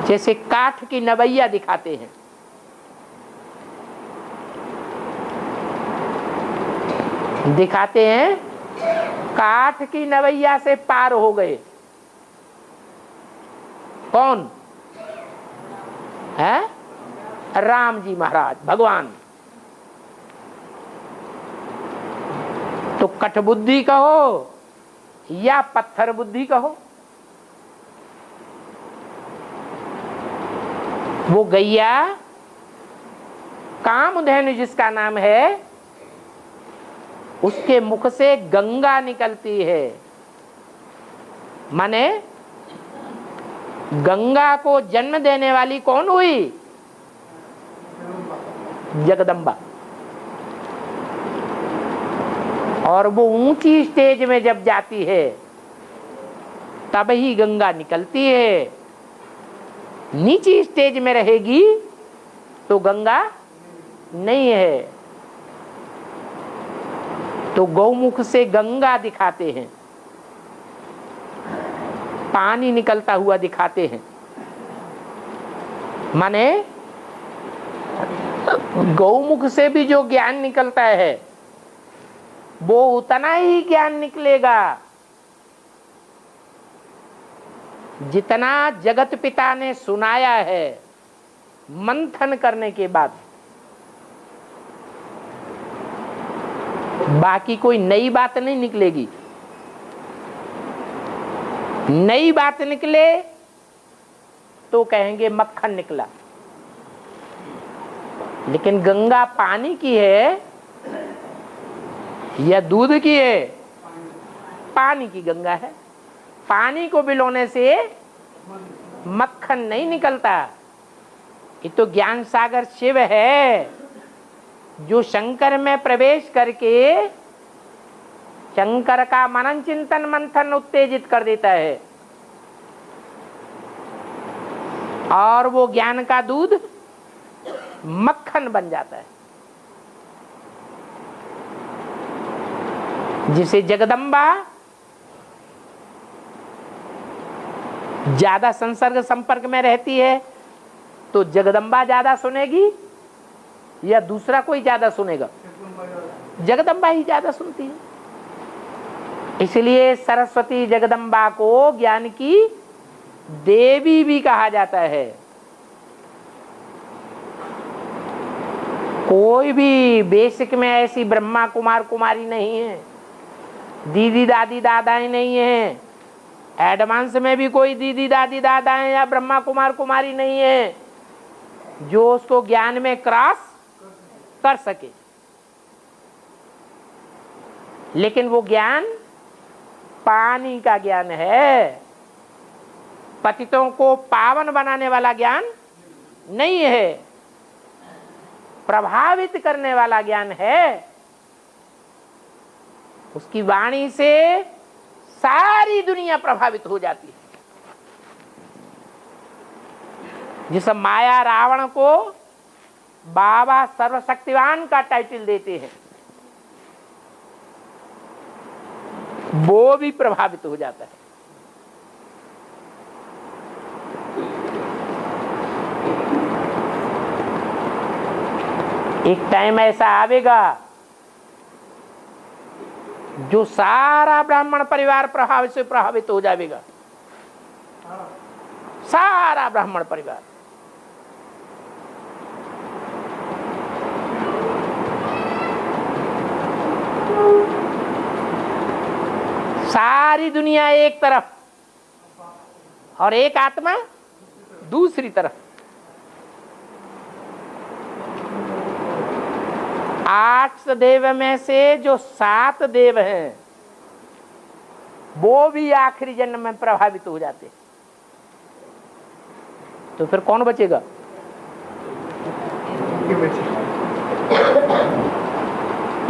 जैसे काठ की नवैया दिखाते हैं। दिखाते हैं काठ की नवैया से पार हो गए। कौन है? राम जी महाराज भगवान। तो कठ बुद्धि कहो या पत्थर बुद्धि कहो, वो गैया कामधेनु जिसका नाम है उसके मुख से गंगा निकलती है। माने गंगा को जन्म देने वाली कौन हुई? जगदम्बा। और वो ऊंची स्टेज में जब जाती है तब ही गंगा निकलती है। नीची स्टेज में रहेगी तो गंगा नहीं है। तो गौमुख से गंगा दिखाते हैं, पानी निकलता हुआ दिखाते हैं। माने गौमुख से भी जो ज्ञान निकलता है वो उतना ही ज्ञान निकलेगा जितना जगत पिता ने सुनाया है मंथन करने के बाद। बाकी कोई नई बात नहीं निकलेगी। नई बात निकले तो कहेंगे मक्खन निकला। लेकिन गंगा पानी की है या दूध की है? पानी की गंगा है। पानी को बिलोने से मक्खन नहीं निकलता। ये तो ज्ञान सागर शिव है जो शंकर में प्रवेश करके शंकर का मनन चिंतन मंथन उत्तेजित कर देता है और वो ज्ञान का दूध मक्खन बन जाता है, जिसे जगदम्बा ज्यादा संसर्ग संपर्क में रहती है तो जगदम्बा ज्यादा सुनेगी या दूसरा कोई ज्यादा सुनेगा? जगदम्बा ही ज्यादा सुनती है। इसलिए सरस्वती जगदम्बा को ज्ञान की देवी भी कहा जाता है। कोई भी बेसिक में ऐसी ब्रह्मा कुमार कुमारी नहीं है, दीदी दादी दादाएं नहीं है, एडवांस में भी कोई दीदी दादी दादाएं या ब्रह्मा कुमार कुमारी नहीं है। जो उसको ज्ञान में क्रॉस कर सके। लेकिन वो ज्ञान पानी का ज्ञान है, पतितों को पावन बनाने वाला ज्ञान नहीं है, प्रभावित करने वाला ज्ञान है। उसकी वाणी से सारी दुनिया प्रभावित हो जाती है। जिस माया रावण को बाबा सर्वशक्तिवान का टाइटल देते हैं, वो भी प्रभावित हो जाता है। एक टाइम ऐसा आवेगा जो सारा ब्राह्मण परिवार प्रभावित से प्रभावित हो जाएगा, सारा ब्राह्मण परिवार। सारी दुनिया एक तरफ और एक आत्मा दूसरी तरफ। 8 देव में से जो 7 देव हैं वो भी आखिरी जन्म में प्रभावित हो जाते हैं। तो फिर कौन बचेगा?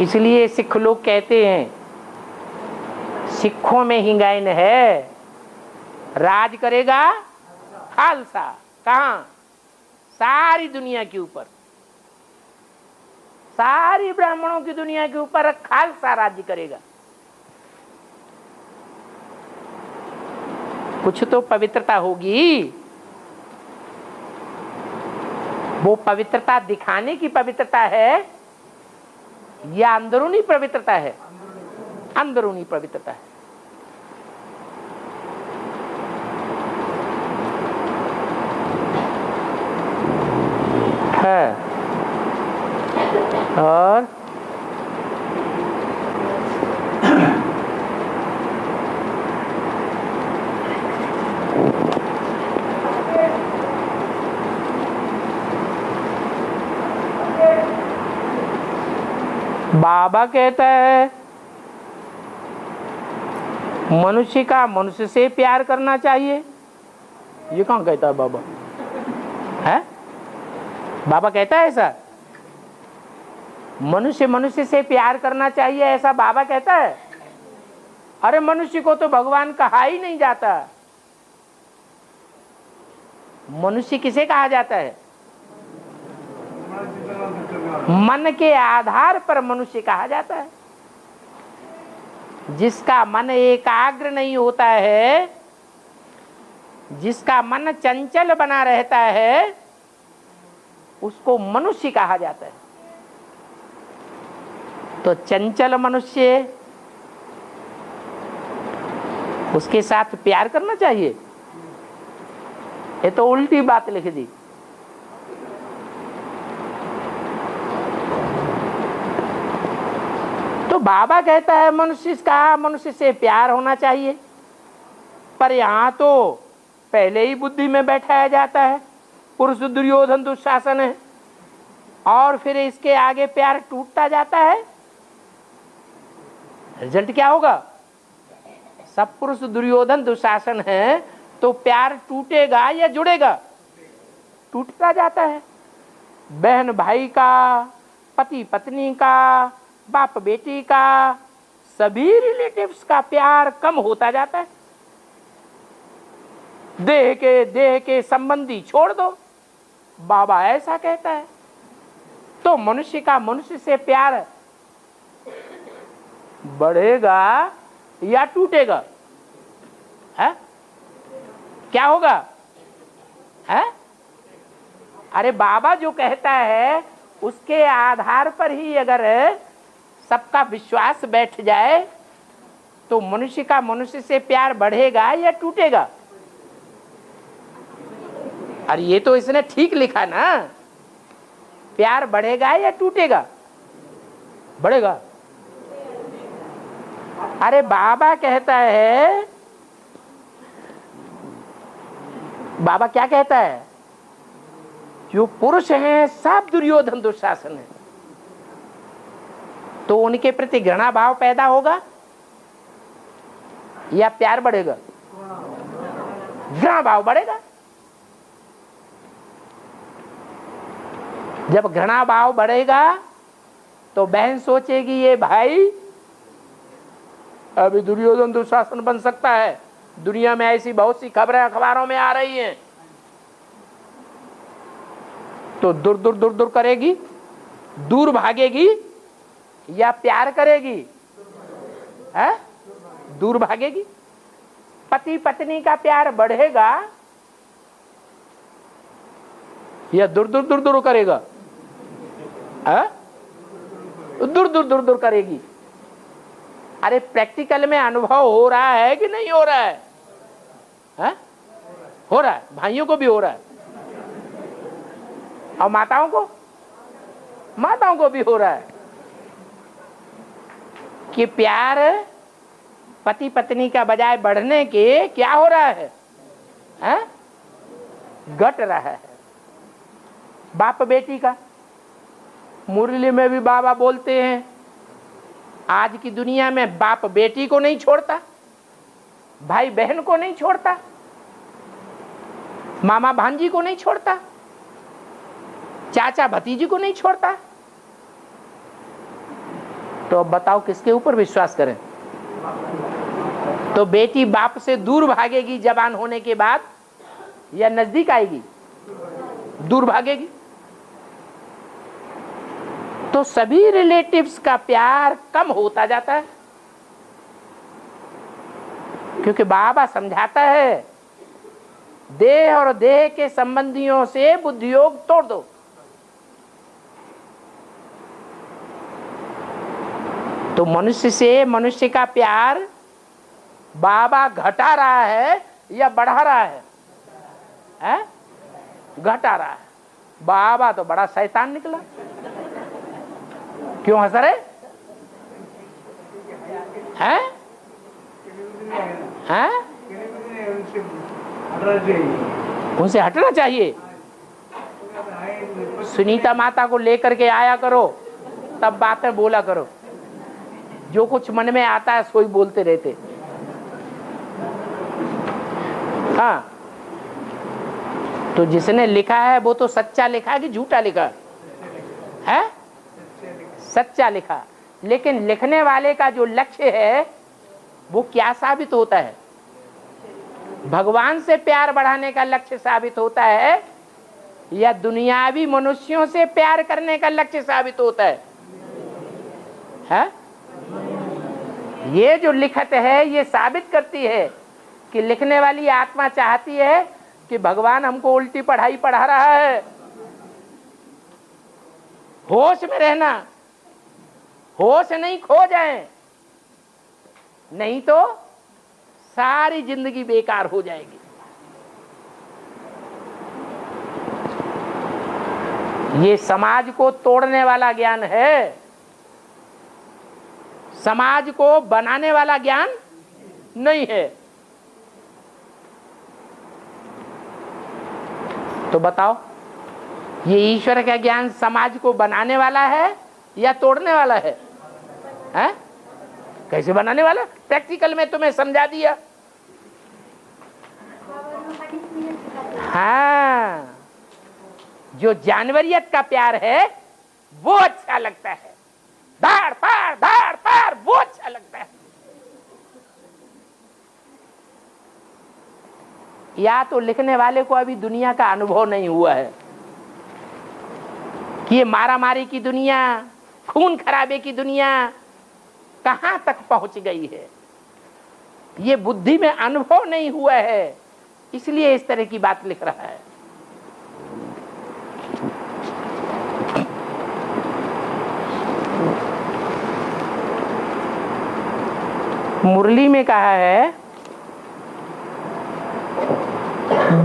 इसलिए सिख लोग कहते हैं सिखों में ही गायन है, राज करेगा खालसा। कहां? सारी दुनिया के ऊपर, सारी ब्राह्मणों की दुनिया के ऊपर खालसा राज्य करेगा। कुछ तो पवित्रता होगी। वो पवित्रता दिखाने की पवित्रता है या अंदरूनी पवित्रता है? अंदरूनी पवित्रता है। और बाबा कहता है मनुष्य का मनुष्य से प्यार करना चाहिए। ये कौन कहता है? बाबा है? बाबा कहता है ऐसा? मनुष्य मनुष्य से प्यार करना चाहिए ऐसा बाबा कहता है? अरे मनुष्य को तो भगवान कहा ही नहीं जाता। मनुष्य किसे कहा जाता है? मन के आधार पर मनुष्य कहा जाता है। जिसका मन एकाग्र नहीं होता है, जिसका मन चंचल बना रहता है, उसको मनुष्य कहा जाता है। तो चंचल मनुष्य, उसके साथ प्यार करना चाहिए? ये तो उल्टी बात लिख दी। तो बाबा कहता है मनुष्य से प्यार होना चाहिए, पर यहां तो पहले ही बुद्धि में बैठाया जाता है पुरुष दुर्योधन दुशासन है, और फिर इसके आगे प्यार टूटता जाता है। रिजल्ट क्या होगा? सब पुरुष दुर्योधन दुशासन है तो प्यार टूटेगा या जुड़ेगा? टूटता जाता है। बहन भाई का, पति पत्नी का, बाप बेटी का, सभी रिलेटिव्स का प्यार कम होता जाता है। देह के संबंधी छोड़ दो, बाबा ऐसा कहता है। तो मनुष्य का मनुष्य से प्यार बढ़ेगा या टूटेगा? है? क्या होगा? है? अरे बाबा जो कहता है उसके आधार पर ही अगर सबका विश्वास बैठ जाए तो मनुष्य का मनुष्य से प्यार बढ़ेगा या टूटेगा? अरे ये तो इसने ठीक लिखा ना, प्यार बढ़ेगा या टूटेगा? बढ़ेगा। अरे बाबा कहता है, बाबा क्या कहता है? जो पुरुष हैं सब दुर्योधन दुशासन है, तो उनके प्रति घृणा भाव पैदा होगा या प्यार बढ़ेगा? घृणा भाव बढ़ेगा। जब घृणा भाव बढ़ेगा तो बहन सोचेगी ये भाई अभी दुर्योधन दुशासन बन सकता है। दुनिया में ऐसी बहुत सी खबरें अखबारों में आ रही हैं, तो दूर दूर दूर दूर करेगी, दूर भागेगी या प्यार करेगी? है? दूर भागेगी। पति पत्नी का प्यार बढ़ेगा या दूर दूर दूर दूर करेगा? है? दूर दूर दूर दूर करेगी। अरे प्रैक्टिकल में अनुभव हो रहा है कि नहीं हो रहा है? है? हो रहा है, भाइयों को भी हो रहा है और माताओं को भी हो रहा है कि प्यार पति पत्नी का बजाय बढ़ने के क्या हो रहा है? हैं? घट रहा है। बाप बेटी का मुरली में भी बाबा बोलते हैं, आज की दुनिया में बाप बेटी को नहीं छोड़ता, भाई बहन को नहीं छोड़ता, मामा भांजी को नहीं छोड़ता, चाचा भतीजी को नहीं छोड़ता। तो अब बताओ किसके ऊपर विश्वास करें? तो बेटी बाप से दूर भागेगी जवान होने के बाद या नजदीक आएगी? दूर भागेगी। तो सभी रिलेटिव्स का प्यार कम होता जाता है, क्योंकि बाबा समझाता है देह और देह के संबंधियों से बुद्धियोग तोड़ दो। तो मनुष्य से मनुष्य का प्यार बाबा घटा रहा है या बढ़ा रहा है? हैं? घटा रहा है। बाबा तो बड़ा शैतान निकला। क्यों हंस रहे हैं? हैं? उनसे हटना चाहिए। सुनीता माता को लेकर के आया करो, तब बातें बोला करो। जो कुछ मन में आता है सोई बोलते रहते। हाँ, तो जिसने लिखा है वो तो सच्चा लिखा है कि झूठा लिखा है? सच्चा लिखा। लेकिन लिखने वाले का जो लक्ष्य है वो क्या साबित होता है? भगवान से प्यार बढ़ाने का लक्ष्य साबित होता है या दुनियावी मनुष्यों से प्यार करने का लक्ष्य साबित होता है? है? ये जो लिखत है ये साबित करती है कि लिखने वाली आत्मा चाहती है कि भगवान हमको उल्टी पढ़ाई पढ़ा रहा है। होश में रहना, होश नहीं खो जाए, नहीं तो सारी जिंदगी बेकार हो जाएगी। ये समाज को तोड़ने वाला ज्ञान है, समाज को बनाने वाला ज्ञान नहीं है। तो बताओ ये ईश्वर का ज्ञान समाज को बनाने वाला है या तोड़ने वाला है? हैं? कैसे बनाने वाला? प्रैक्टिकल में तुम्हें समझा दिया। हाँ, जो जानवरियत का प्यार है वो अच्छा लगता है, धाड़ पाड़ वो अच्छा लगता है। या तो लिखने वाले को अभी दुनिया का अनुभव नहीं हुआ है कि ये मारामारी की दुनिया, खून खराबे की दुनिया कहां तक पहुंच गई है। ये बुद्धि में अनुभव नहीं हुआ है, इसलिए इस तरह की बात लिख रहा है। मुरली में कहा है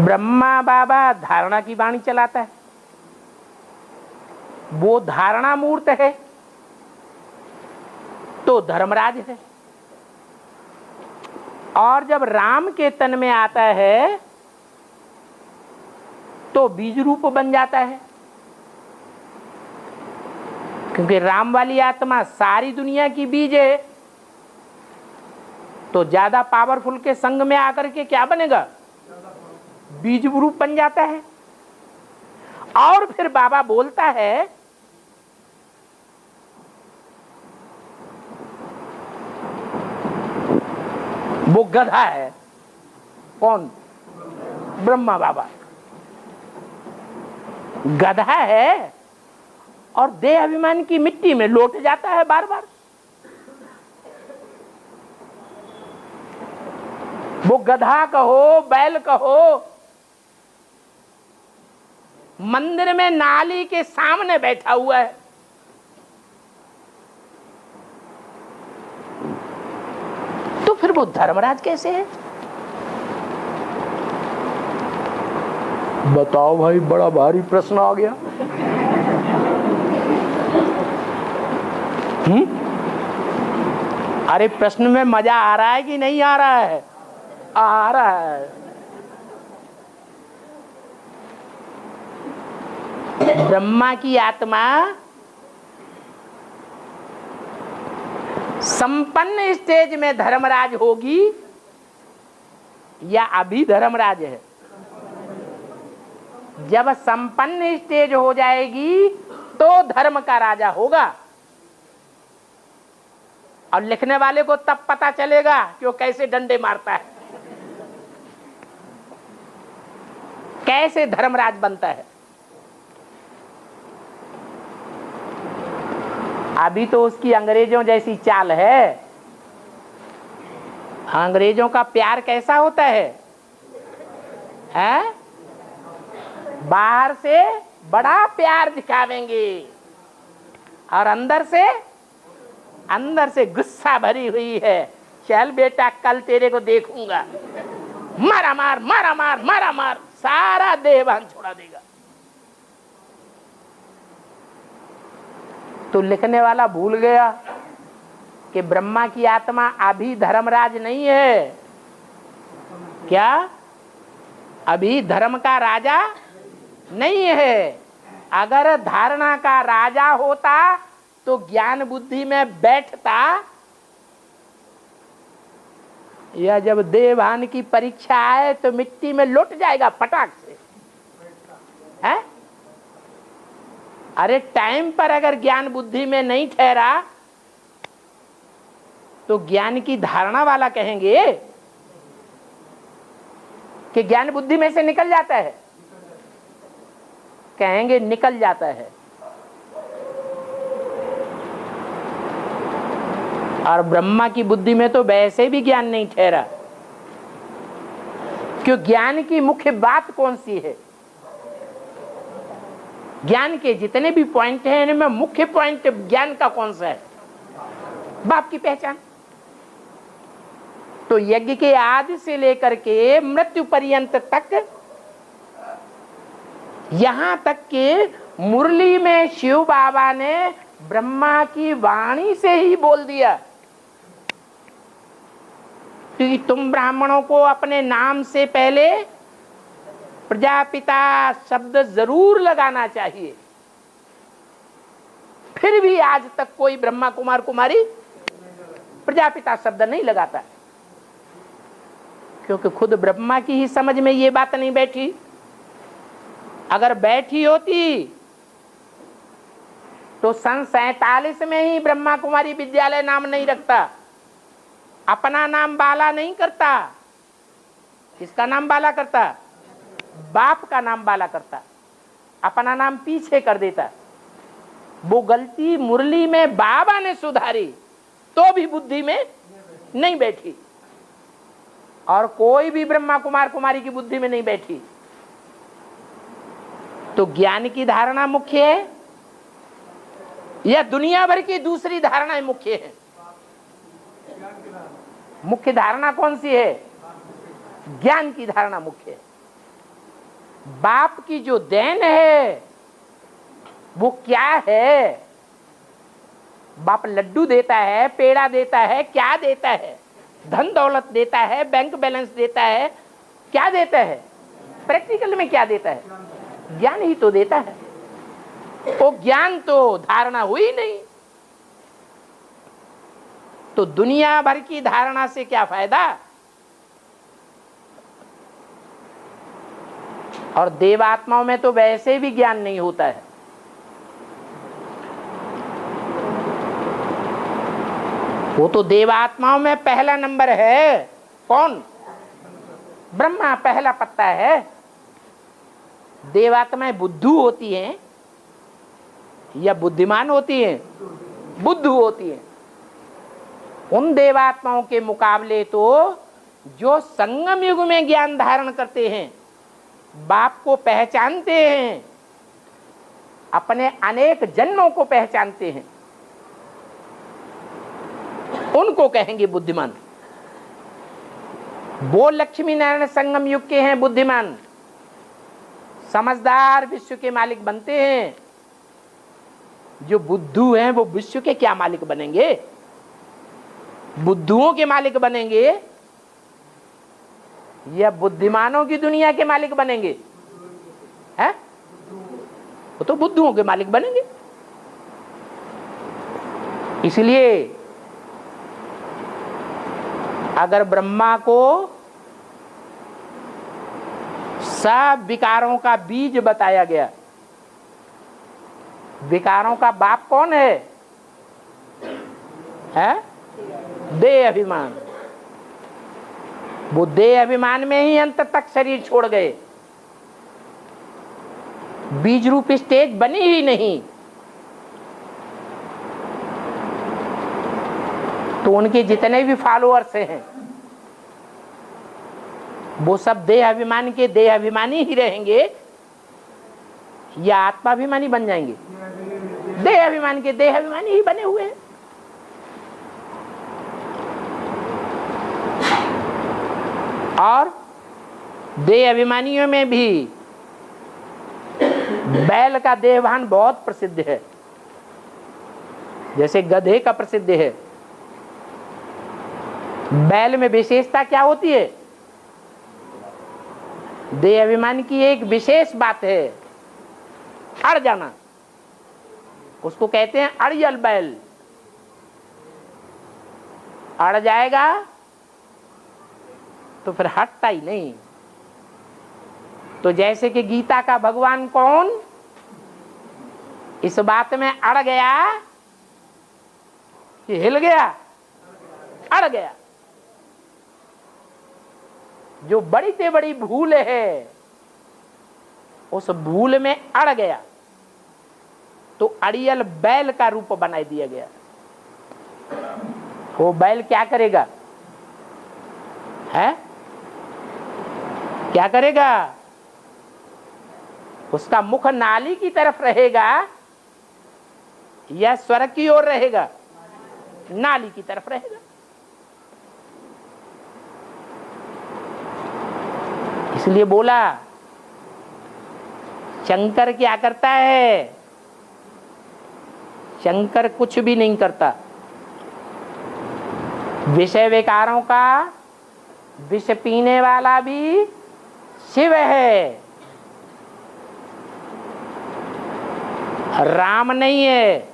ब्रह्मा बाबा धारणा की वाणी चलाता है, वो धारणा मूर्त है तो धर्मराज है। और जब राम के तन में आता है तो बीज रूप बन जाता है। क्योंकि राम वाली आत्मा सारी दुनिया की बीज है, तो ज्यादा पावरफुल के संग में आकर के क्या बनेगा? बीज रूप बन जाता है। और फिर बाबा बोलता है वो गधा है। कौन? ब्रह्मा बाबा गधा है और देह अभिमान की मिट्टी में लौट जाता है बार बार। वो गधा कहो, बैल कहो, मंदिर में नाली के सामने बैठा हुआ है। तो फिर वो धर्मराज कैसे है? बताओ भाई, बड़ा भारी प्रश्न आ गया। अरे प्रश्न में मजा आ रहा है कि नहीं आ रहा है? आ रहा है। ब्रह्मा की आत्मा संपन्न स्टेज में धर्मराज होगी या अभी धर्मराज है? जब संपन्न स्टेज हो जाएगी तो धर्म का राजा होगा। और लिखने वाले को तब पता चलेगा कि वो कैसे डंडे मारता है, कैसे धर्मराज बनता है। अभी तो उसकी अंग्रेजों जैसी चाल है। अंग्रेजों का प्यार कैसा होता है? बाहर से बड़ा प्यार दिखावेंगे और अंदर से गुस्सा भरी हुई है। चल बेटा, कल तेरे को देखूंगा, मारा मार मारा मार मारा मार, सारा देहभान छोड़ा देगा। तो लिखने वाला भूल गया कि ब्रह्मा की आत्मा अभी धर्मराज नहीं है। क्या? अभी धर्म का राजा नहीं है। अगर धारणा का राजा होता तो ज्ञान बुद्धि में बैठता, या जब देवभान की परीक्षा आए तो मिट्टी में लौट जाएगा फटाक से, है? अरे टाइम पर अगर ज्ञान बुद्धि में नहीं ठहरा तो ज्ञान की धारणा वाला कहेंगे कि ज्ञान बुद्धि में से निकल जाता है, कहेंगे निकल जाता है। और ब्रह्मा की बुद्धि में तो वैसे भी ज्ञान नहीं ठहरा। क्यों? ज्ञान की मुख्य बात कौन सी है? ज्ञान के जितने भी पॉइंट हैं इनमें मुख्य पॉइंट ज्ञान का कौन सा है? बाप की पहचान। तो यज्ञ के आदि से लेकर के मृत्यु पर्यंत तक, यहां तक के मुरली में शिव बाबा ने ब्रह्मा की वाणी से ही बोल दिया कि तुम ब्राह्मणों को अपने नाम से पहले प्रजापिता शब्द जरूर लगाना चाहिए। फिर भी आज तक कोई ब्रह्मा कुमार कुमारी प्रजापिता शब्द नहीं लगाता, क्योंकि खुद ब्रह्मा की ही समझ में ये बात नहीं बैठी। अगर बैठी होती तो सन 47 में ही ब्रह्मा कुमारी विद्यालय नाम नहीं रखता, अपना नाम बाला नहीं करता। किसका नाम बाला करता? बाप का नाम बाला करता, अपना नाम पीछे कर देता। वो गलती मुरली में बाबा ने सुधारी तो भी बुद्धि में नहीं बैठी, और कोई भी ब्रह्मा कुमार कुमारी की बुद्धि में नहीं बैठी। तो ज्ञान की धारणा मुख्य है या दुनिया भर की दूसरी धारणाएं मुख्य है? मुख्य धारणा कौन सी है? ज्ञान की धारणा मुख्य है। बाप की जो देन है वो क्या है? बाप लड्डू देता है, पेड़ा देता है, क्या देता है? धन दौलत देता है, बैंक बैलेंस देता है, क्या देता है? प्रैक्टिकल में क्या देता है? ज्ञान ही तो देता है, वो ज्ञान तो धारणा हुई नहीं, तो दुनिया भर की धारणा से क्या फायदा। और देवात्माओं में तो वैसे भी ज्ञान नहीं होता है। वो तो देवात्माओं में पहला नंबर है। कौन? ब्रह्मा पहला पत्ता है। देवात्माएं बुद्धू होती हैं या बुद्धिमान होती हैं? बुद्धू होती हैं। उन देवात्माओं के मुकाबले तो जो संगम युग में ज्ञान धारण करते हैं, बाप को पहचानते हैं, अपने अनेक जन्मों को पहचानते हैं, उनको कहेंगे बुद्धिमान। वो लक्ष्मी नारायण संगम युग के हैं बुद्धिमान, समझदार विश्व के मालिक बनते हैं। जो बुद्धू हैं वो विश्व के क्या मालिक बनेंगे? बुद्धुओं के मालिक बनेंगे या बुद्धिमानों की दुनिया के मालिक बनेंगे? हैं? वो तो बुद्धुओं के मालिक बनेंगे। इसलिए अगर ब्रह्मा को सब विकारों का बीज बताया गया, विकारों का बाप कौन है? देह अभिमान। वो देह अभिमान में ही अंत तक शरीर छोड़ गए, बीज रूप स्टेज बनी ही नहीं। तो उनके जितने भी फॉलोअर्स हैं वो सब देह अभिमान के देह अभिमानी ही रहेंगे या आत्माभिमानी बन जाएंगे? देह अभिमान के देह अभिमानी ही बने हुए हैं। और देह अभिमानियों में भी बैल का देहभान बहुत प्रसिद्ध है, जैसे गधे का प्रसिद्ध है। बैल में विशेषता क्या होती है? देह अभिमान की एक विशेष बात है, अड़ जाना। उसको कहते हैं अड़ियल बैल। अड़ जाएगा तो फिर हटता ही नहीं। तो जैसे कि गीता का भगवान कौन इस बात में अड़ गया कि हिल गया, अड़ गया। जो बड़ी से बड़ी भूल है उस भूल में अड़ गया तो अड़ियल बैल का रूप बना दिया गया। वो बैल क्या करेगा? है क्या करेगा? उसका मुख नाली की तरफ रहेगा या स्वर्ग की ओर रहेगा? नाली की तरफ रहेगा। इसलिए बोला शंकर क्या करता है? शंकर कुछ भी नहीं करता। विषय विकारों का विष पीने वाला भी शिव है, राम नहीं है।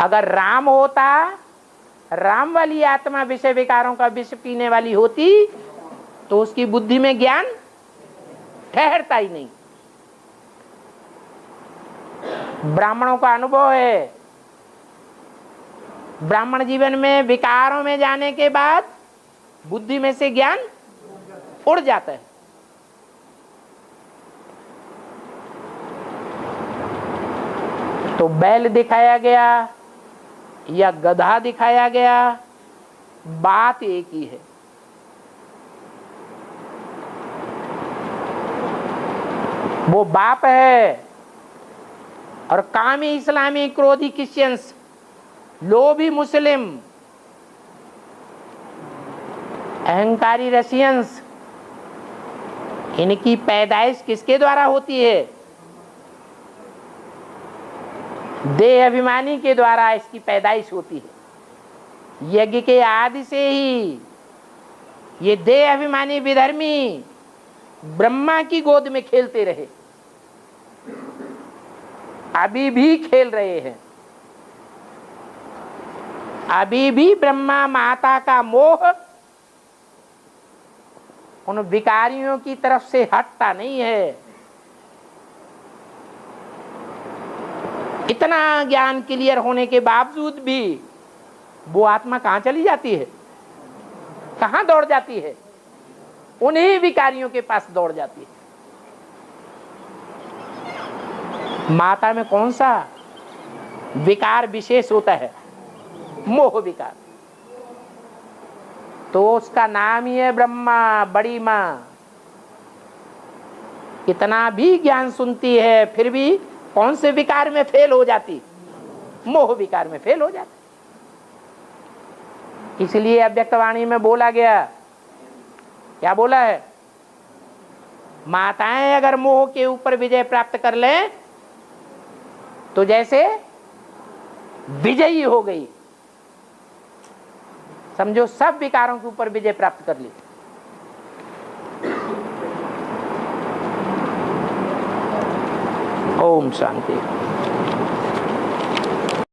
अगर राम होता, राम वाली आत्मा विषय विकारों का विष पीने वाली होती तो उसकी बुद्धि में ज्ञान ठहरता ही नहीं। ब्राह्मणों का अनुभव है, ब्राह्मण जीवन में विकारों में जाने के बाद बुद्धि में से ज्ञान उड़ जाता है। तो बैल दिखाया गया या गधा दिखाया गया, बात एक ही है। वो बाप है। और कामी इस्लामी, क्रोधी क्रिश्चियंस, लोभी मुस्लिम, अहंकारी रशियंस, इनकी पैदाइश किसके द्वारा होती है? देह अभिमानी के द्वारा इसकी पैदाइश होती है। यज्ञ के आदि से ही ये देह अभिमानी विधर्मी ब्रह्मा की गोद में खेलते रहे, अभी भी खेल रहे हैं। अभी भी ब्रह्मा माता का मोह उन विकारियों की तरफ से हटता नहीं है। इतना ज्ञान क्लियर होने के बावजूद भी वो आत्मा कहां चली जाती है, कहां दौड़ जाती है? उन्हीं विकारियों के पास दौड़ जाती है। माता में कौन सा विकार विशेष होता है? मोह विकार। तो उसका नाम ही है ब्रह्मा, बड़ी माँ। कितना भी ज्ञान सुनती है फिर भी कौन से विकार में फेल हो जाती? मोह विकार में फेल हो जाती। इसलिए अव्यक्तवाणी में बोला गया, क्या बोला है? माताएं अगर मोह के ऊपर विजय प्राप्त कर लें तो जैसे विजयी हो गई, समझो सब विकारों के ऊपर विजय प्राप्त कर ली। ओम शांति।